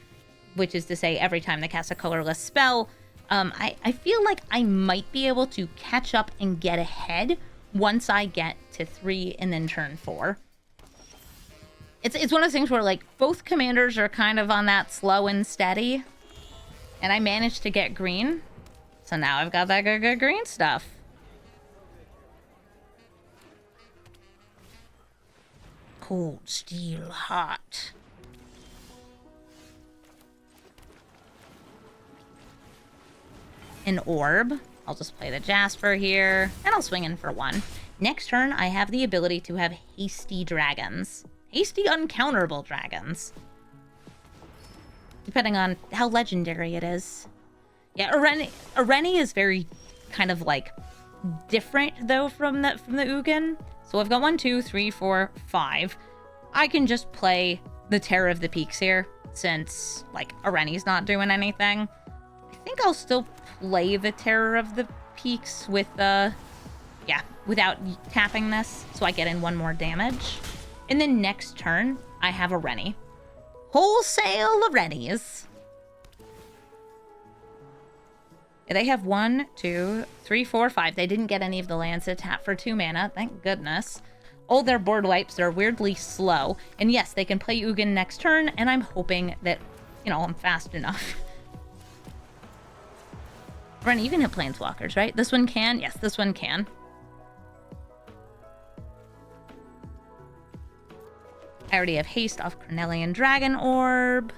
which is to say every time they cast a colorless spell, I feel like I might be able to catch up and get ahead once I get to 3 and then turn 4. It's one of those things where, like, both commanders are kind of on that slow and steady, and I managed to get green, so now I've got that good green stuff. Cold steel hot. An orb. I'll just play the Jasper here, and I'll swing in for 1. Next turn, I have the ability to have hasty dragons. Hasty uncounterable dragons. Depending on how legendary it is. Yeah, Ureni is very kind of like different though from the Ugin. So I've got 1, 2, 3, 4, 5. I can just play the Terror of the Peaks here, since like Ureni's not doing anything. I think I'll still play the Terror of the Peaks with without tapping this, so I get in 1 more damage. And then next turn, I have Ureni. Wholesale Urenis. They have 1, 2, 3, 4, 5. They didn't get any of the lands to tap for 2 mana, thank goodness. All their board wipes are weirdly slow. And yes, they can play Ugin next turn, and I'm hoping that, you know, I'm fast enough. Ureni, you can hit Planeswalkers, right? This one can? Yes, this one can. I already have haste off Cornelian Dragon Orb.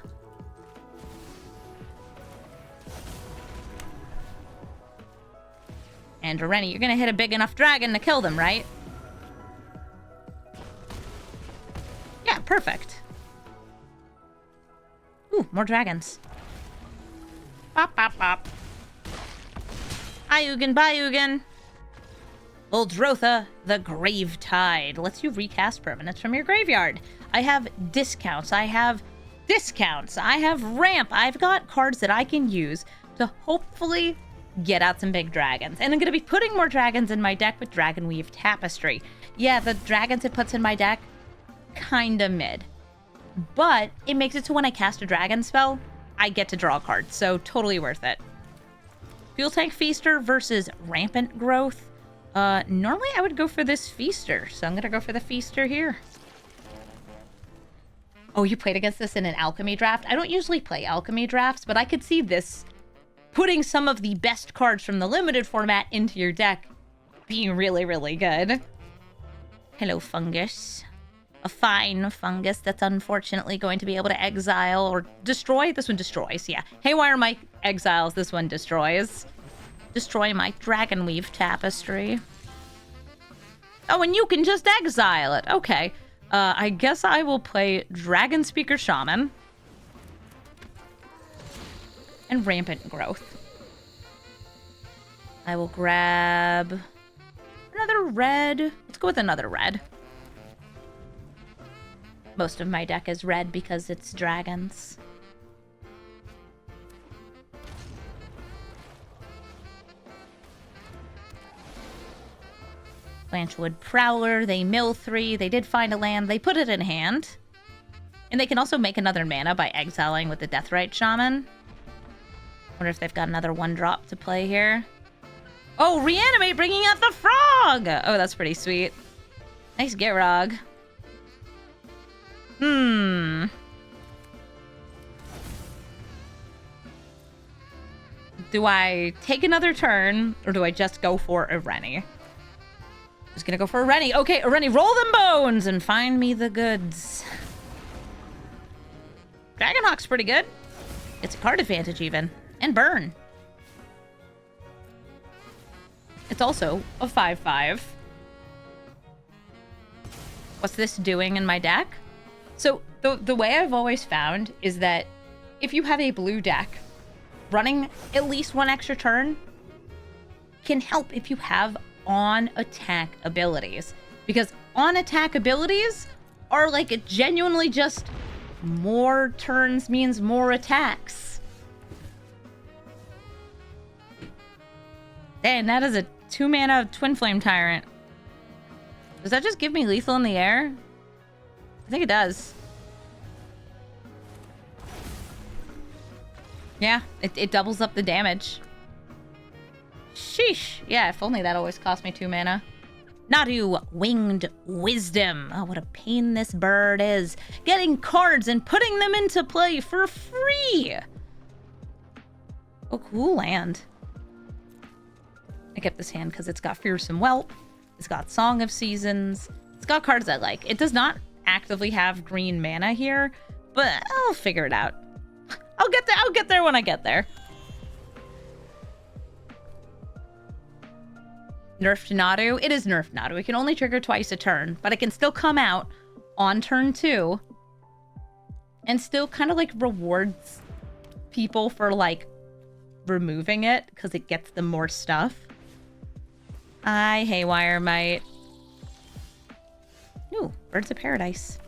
And Ureni, you're gonna hit a big enough dragon to kill them, right? Yeah, perfect. Ooh, more dragons. Bop, bop, bop. Hi, Ugin, bye, Ugin. Uldrotha, the Grave Tide, lets you recast permanents from your graveyard. I have discounts, I have ramp. I've got cards that I can use to hopefully get out some big dragons. And I'm going to be putting more dragons in my deck with Dragonweave Tapestry. Yeah, the dragons it puts in my deck, kinda mid. But it makes it so when I cast a dragon spell, I get to draw a card, so totally worth it. Fuel Tank Feaster versus Rampant Growth. Normally I would go for this Feaster, so I'm gonna go for the Feaster here. Oh, you played against this in an Alchemy draft? I don't usually play Alchemy drafts, but I could see this putting some of the best cards from the limited format into your deck being really, really good. Hello, Fungus. A fine fungus that's unfortunately going to be able to exile or destroy. This one destroys, yeah. Haywire Mike exiles, this one destroys. Destroy my Dragonweave Tapestry. Oh, and you can just exile it. Okay. I guess I will play Dragon Speaker Shaman. And Rampant Growth. I will grab another red. Let's go with another red. Most of my deck is red because it's dragons. Blanchwood Prowler, they mill 3, they did find a land, they put it in hand. And they can also make another mana by exiling with the Deathrite Shaman. Wonder if they've got another 1-drop to play here. Oh, Reanimate, bringing out the frog! Oh, that's pretty sweet. Nice Gitrog. Do I take another turn, or do I just go for Ureni? Just gonna go for Ureni. Okay, Ureni, roll them bones and find me the goods. Dragonhawk's pretty good. It's a card advantage even. And burn. It's also a 5/5. What's this doing in my deck? So the way I've always found is that if you have a blue deck, running at least one extra turn can help if you have on-attack abilities. Because on-attack abilities are like genuinely just more turns means more attacks. Dang, that is a 2-mana Twin Flame Tyrant. Does that just give me lethal in the air? I think it does. Yeah, it doubles up the damage. Sheesh. Yeah, if only that always cost me 2 mana. Nadu, Winged Wisdom. Oh, what a pain this bird is. Getting cards and putting them into play for free. Oh, cool land. I kept this hand because it's got Fearsome Whelp. It's got Song of Seasons. It's got cards I like. It does not actively have green mana here, but I'll figure it out. I'll get there. I'll get there when I get there. Nerfed Nadu. It is nerfed Nadu. It can only trigger twice a turn, but it can still come out on turn 2 and still kind of like rewards people for like removing it because it gets them more stuff. I Haywire Might. Ooh, Birds of Paradise.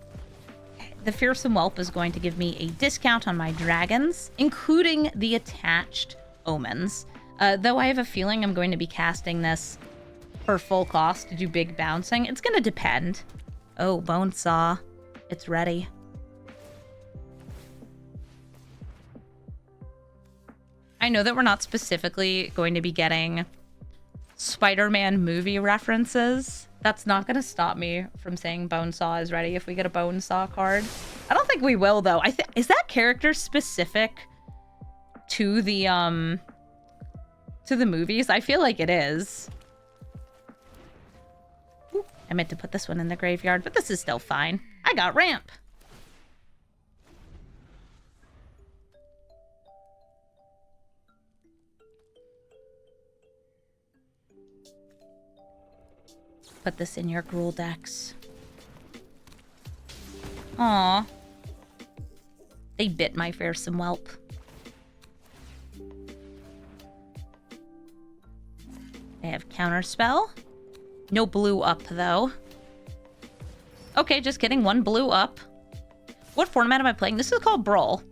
The Fearsome Whelp is going to give me a discount on my dragons, including the attached omens. Though I have a feeling I'm going to be casting this for full cost to do big bouncing. It's going to depend. Oh, Bonesaw. It's ready. I know that we're not specifically going to be getting Spider-Man movie references. That's not going to stop me from saying Bonesaw is ready if we get a Bonesaw card. I don't think we will, though. Is that character specific to the movies? I feel like it is. Ooh, I meant to put this one in the graveyard, but this is still fine. I got ramp. Put this in your Gruul decks. Aw. They bit my Fearsome Whelp. They have Counterspell. No blue up, though. Okay, just kidding. 1 blue up. What format am I playing? This is called Brawl.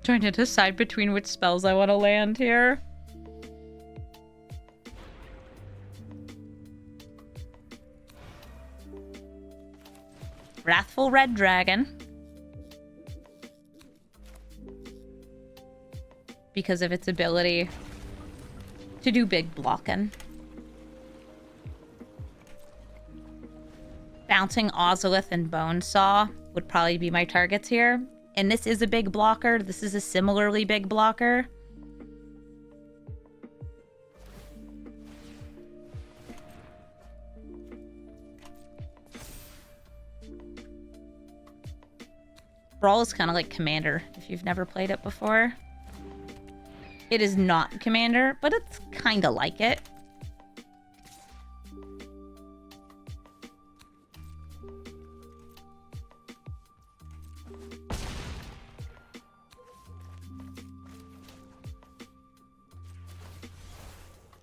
Trying to decide between which spells I want to land here. Wrathful Red Dragon. Because of its ability to do big blocking. Bouncing Ozolith and Bonesaw would probably be my targets here. And this is a big blocker. This is a similarly big blocker. Brawl is kind of like Commander, if you've never played it before. It is not Commander, but it's kind of like it.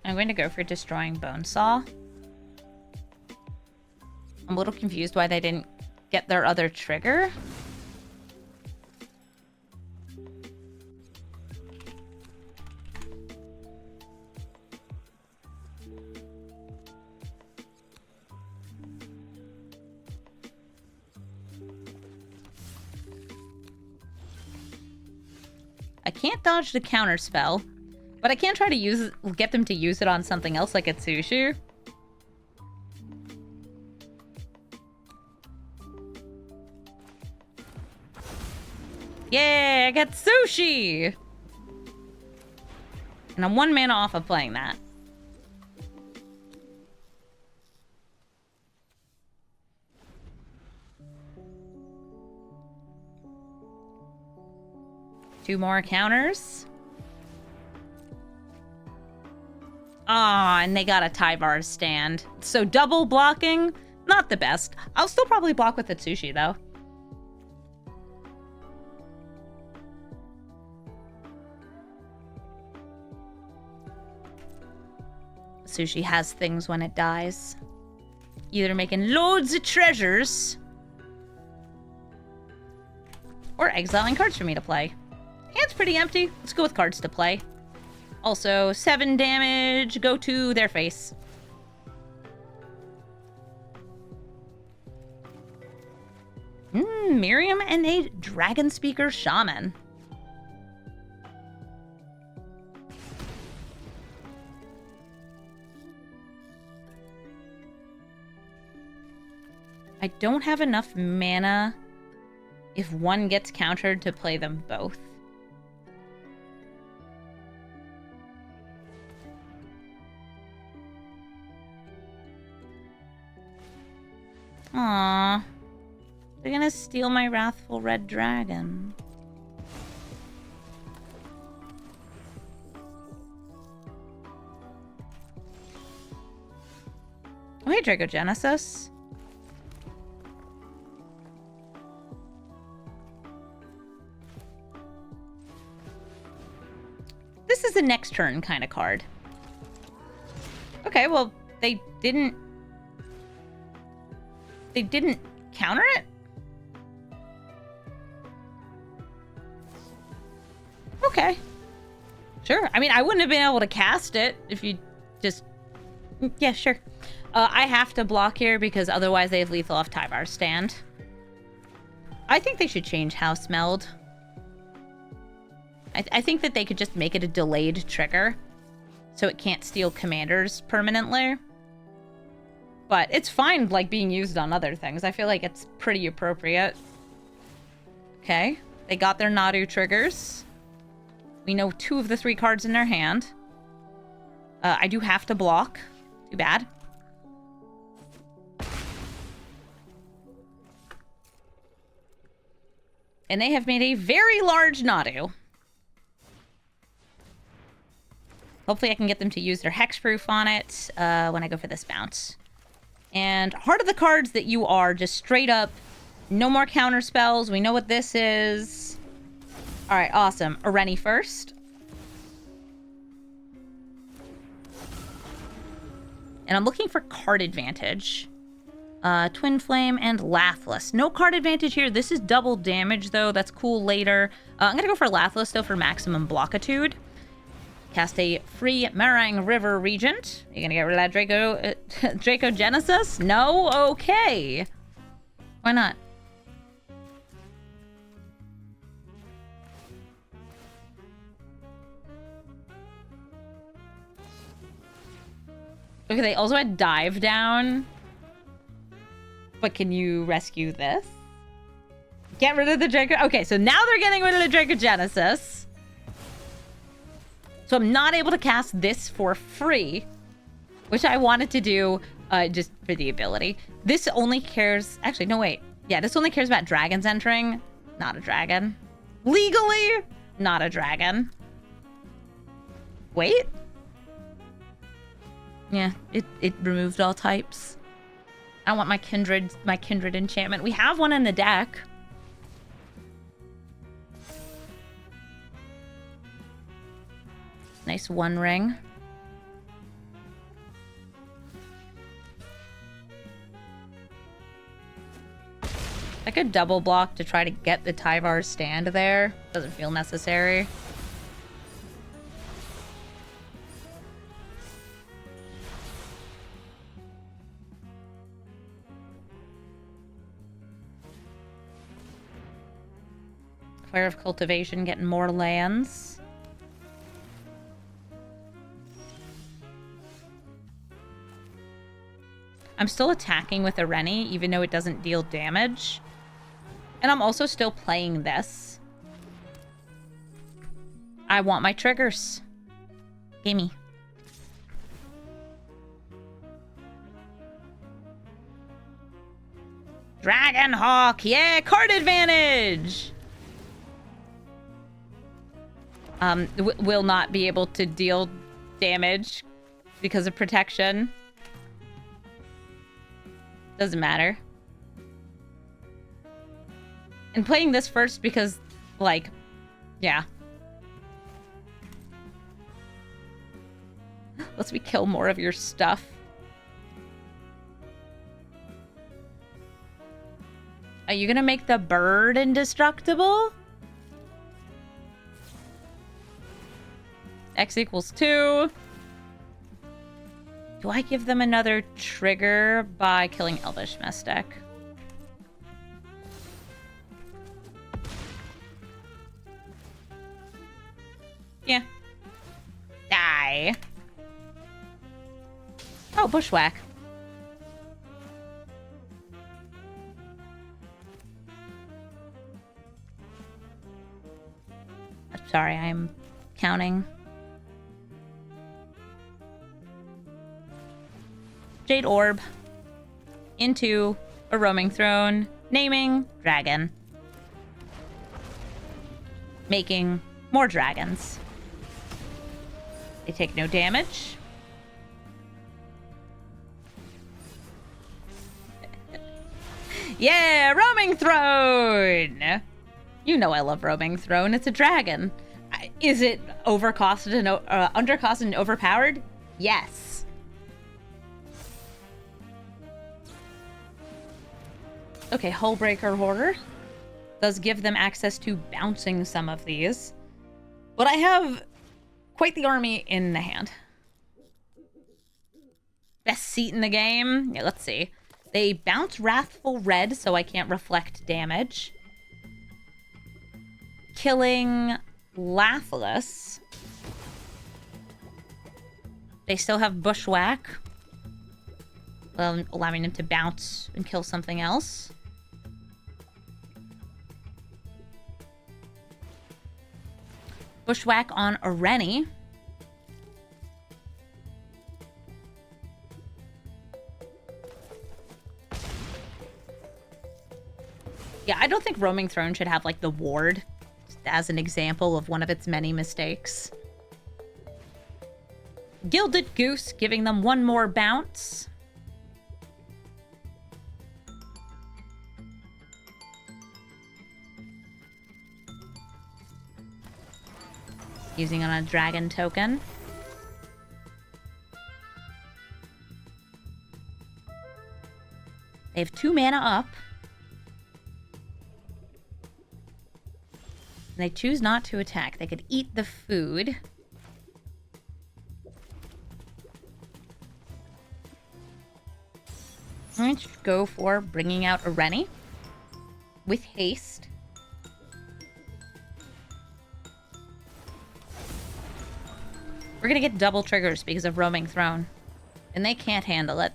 I'm going to go for destroying Bonesaw. I'm a little confused why they didn't get their other trigger. I can't dodge the counter spell. But I can't try to get them to use it on something else like a Tsushu. Yeah, I got Sushi! And I'm 1 mana off of playing that. 2 more counters. Ah, and they got a Tyvar stand. So double blocking, not the best. I'll still probably block with Atsushi, though. Sushi has things when it dies. Either making loads of treasures or exiling cards for me to play. Hand's pretty empty. Let's go with cards to play. Also, 7 damage. Go to their face. Miirym and a Dragon Speaker Shaman. I don't have enough mana if one gets countered to play them both. Aww. They're gonna steal my Wrathful Red Dragon. Oh, hey, Dragogenesis. This is a next turn kind of card. Okay, well, they didn't counter it? Okay. Sure. I mean, I wouldn't have been able to cast it if you just... Yeah, sure. I have to block here because otherwise they have lethal off Tyvar's stand. I think they should change House Meld. I think that they could just make it a delayed trigger so it can't steal commanders permanently. But it's fine, like, being used on other things. I feel like it's pretty appropriate. Okay. They got their Nadu triggers. We know 2 of the 3 cards in their hand. I do have to block. Too bad. And they have made a very large Nadu. Hopefully I can get them to use their hexproof on it when I go for this bounce. And heart of the cards that you are just straight up no more counter spells. We know what this is. All right, awesome. Ureni first. And I'm looking for card advantage. Twin Flame and Laughless. No card advantage here. This is double damage, though. That's cool later. I'm going to go for Laughless, though, for maximum blockitude. Cast a free Miirym River Regent. You gonna get rid of that Dragogenesis? No? Okay. Why not? Okay, they also had Dive Down. But can you rescue this? Get rid of the Draco... Okay, so now they're getting rid of the Dragogenesis. So I'm not able to cast this for free, which I wanted to do just for the ability. This only cares... Actually, no, wait. Yeah, this only cares about dragons entering. Not a dragon. Legally, not a dragon. Wait. Yeah, it removed all types. I want my kindred enchantment. We have one in the deck. Nice 1 ring. I could double block to try to get the Tyvar stand there. Doesn't feel necessary. Fire of Cultivation, getting more lands. I'm still attacking with Ureni, even though it doesn't deal damage. And I'm also still playing this. I want my triggers. Gimme. Dragonhawk! Yeah, card advantage! will not be able to deal damage because of protection. Doesn't matter. And playing this first because, like, yeah. Lets me kill more of your stuff. Are you gonna make the bird indestructible? X equals 2. Do I give them another trigger by killing Elvish Mystic? Yeah. Die. Oh, Bushwhack. Sorry, I'm counting. Jade Orb into a roaming throne, naming dragon. Making more dragons. They take no damage. Yeah, roaming throne! You know I love roaming throne. It's a dragon. Is it overcosted and undercosted and overpowered? Yes. Okay, Hullbreaker Hoarder does give them access to bouncing some of these. But I have quite the army in the hand. Best seat in the game? Yeah, let's see. They bounce Wrathful Red, so I can't reflect damage. Killing Laughless. They still have Bushwhack, allowing them to bounce and kill something else. Bushwhack on Ureni. Yeah, I don't think Roaming Throne should have, like, the ward as an example of one of its many mistakes. Gilded Goose, giving them one more bounce. Using on a dragon token. They have 2 mana up. They choose not to attack. They could eat the food. I'm going to go for bringing out Ureni with haste. We're going to get double triggers because of Roaming Throne. And they can't handle it.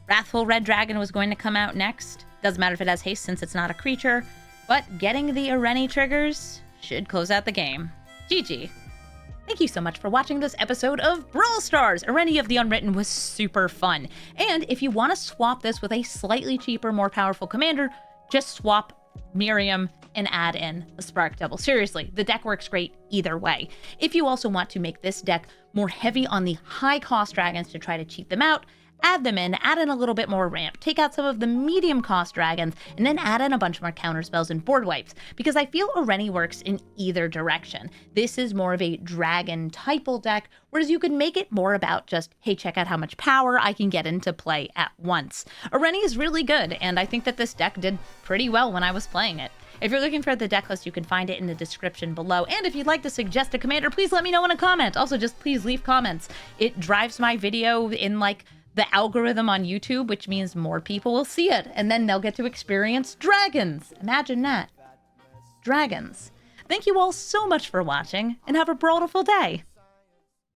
Wrathful Red Dragon was going to come out next. Doesn't matter if it has haste since it's not a creature. But getting the Ureni triggers should close out the game. GG. Thank you so much for watching this episode of Brawl Stars. Ureni of the Unwritten was super fun. And if you want to swap this with a slightly cheaper, more powerful commander, just swap Miirym and add in a Spark Double. Seriously, the deck works great either way. If you also want to make this deck more heavy on the high cost dragons to try to cheat them out, add them in, add in a little bit more ramp, take out some of the medium cost dragons, and then add in a bunch more counter spells and board wipes, because I feel Ureni works in either direction. This is more of a dragon typal deck, whereas you could make it more about just, hey, check out how much power I can get into play at once. Ureni is really good, and I think that this deck did pretty well when I was playing it. If you're looking for the deck list, you can find it in the description below. And if you'd like to suggest a commander, please let me know in a comment. Also, just please leave comments. It drives my video in, like, the algorithm on YouTube, which means more people will see it, and then they'll get to experience dragons. Imagine that. Dragons. Thank you all so much for watching, and have a brawlful day.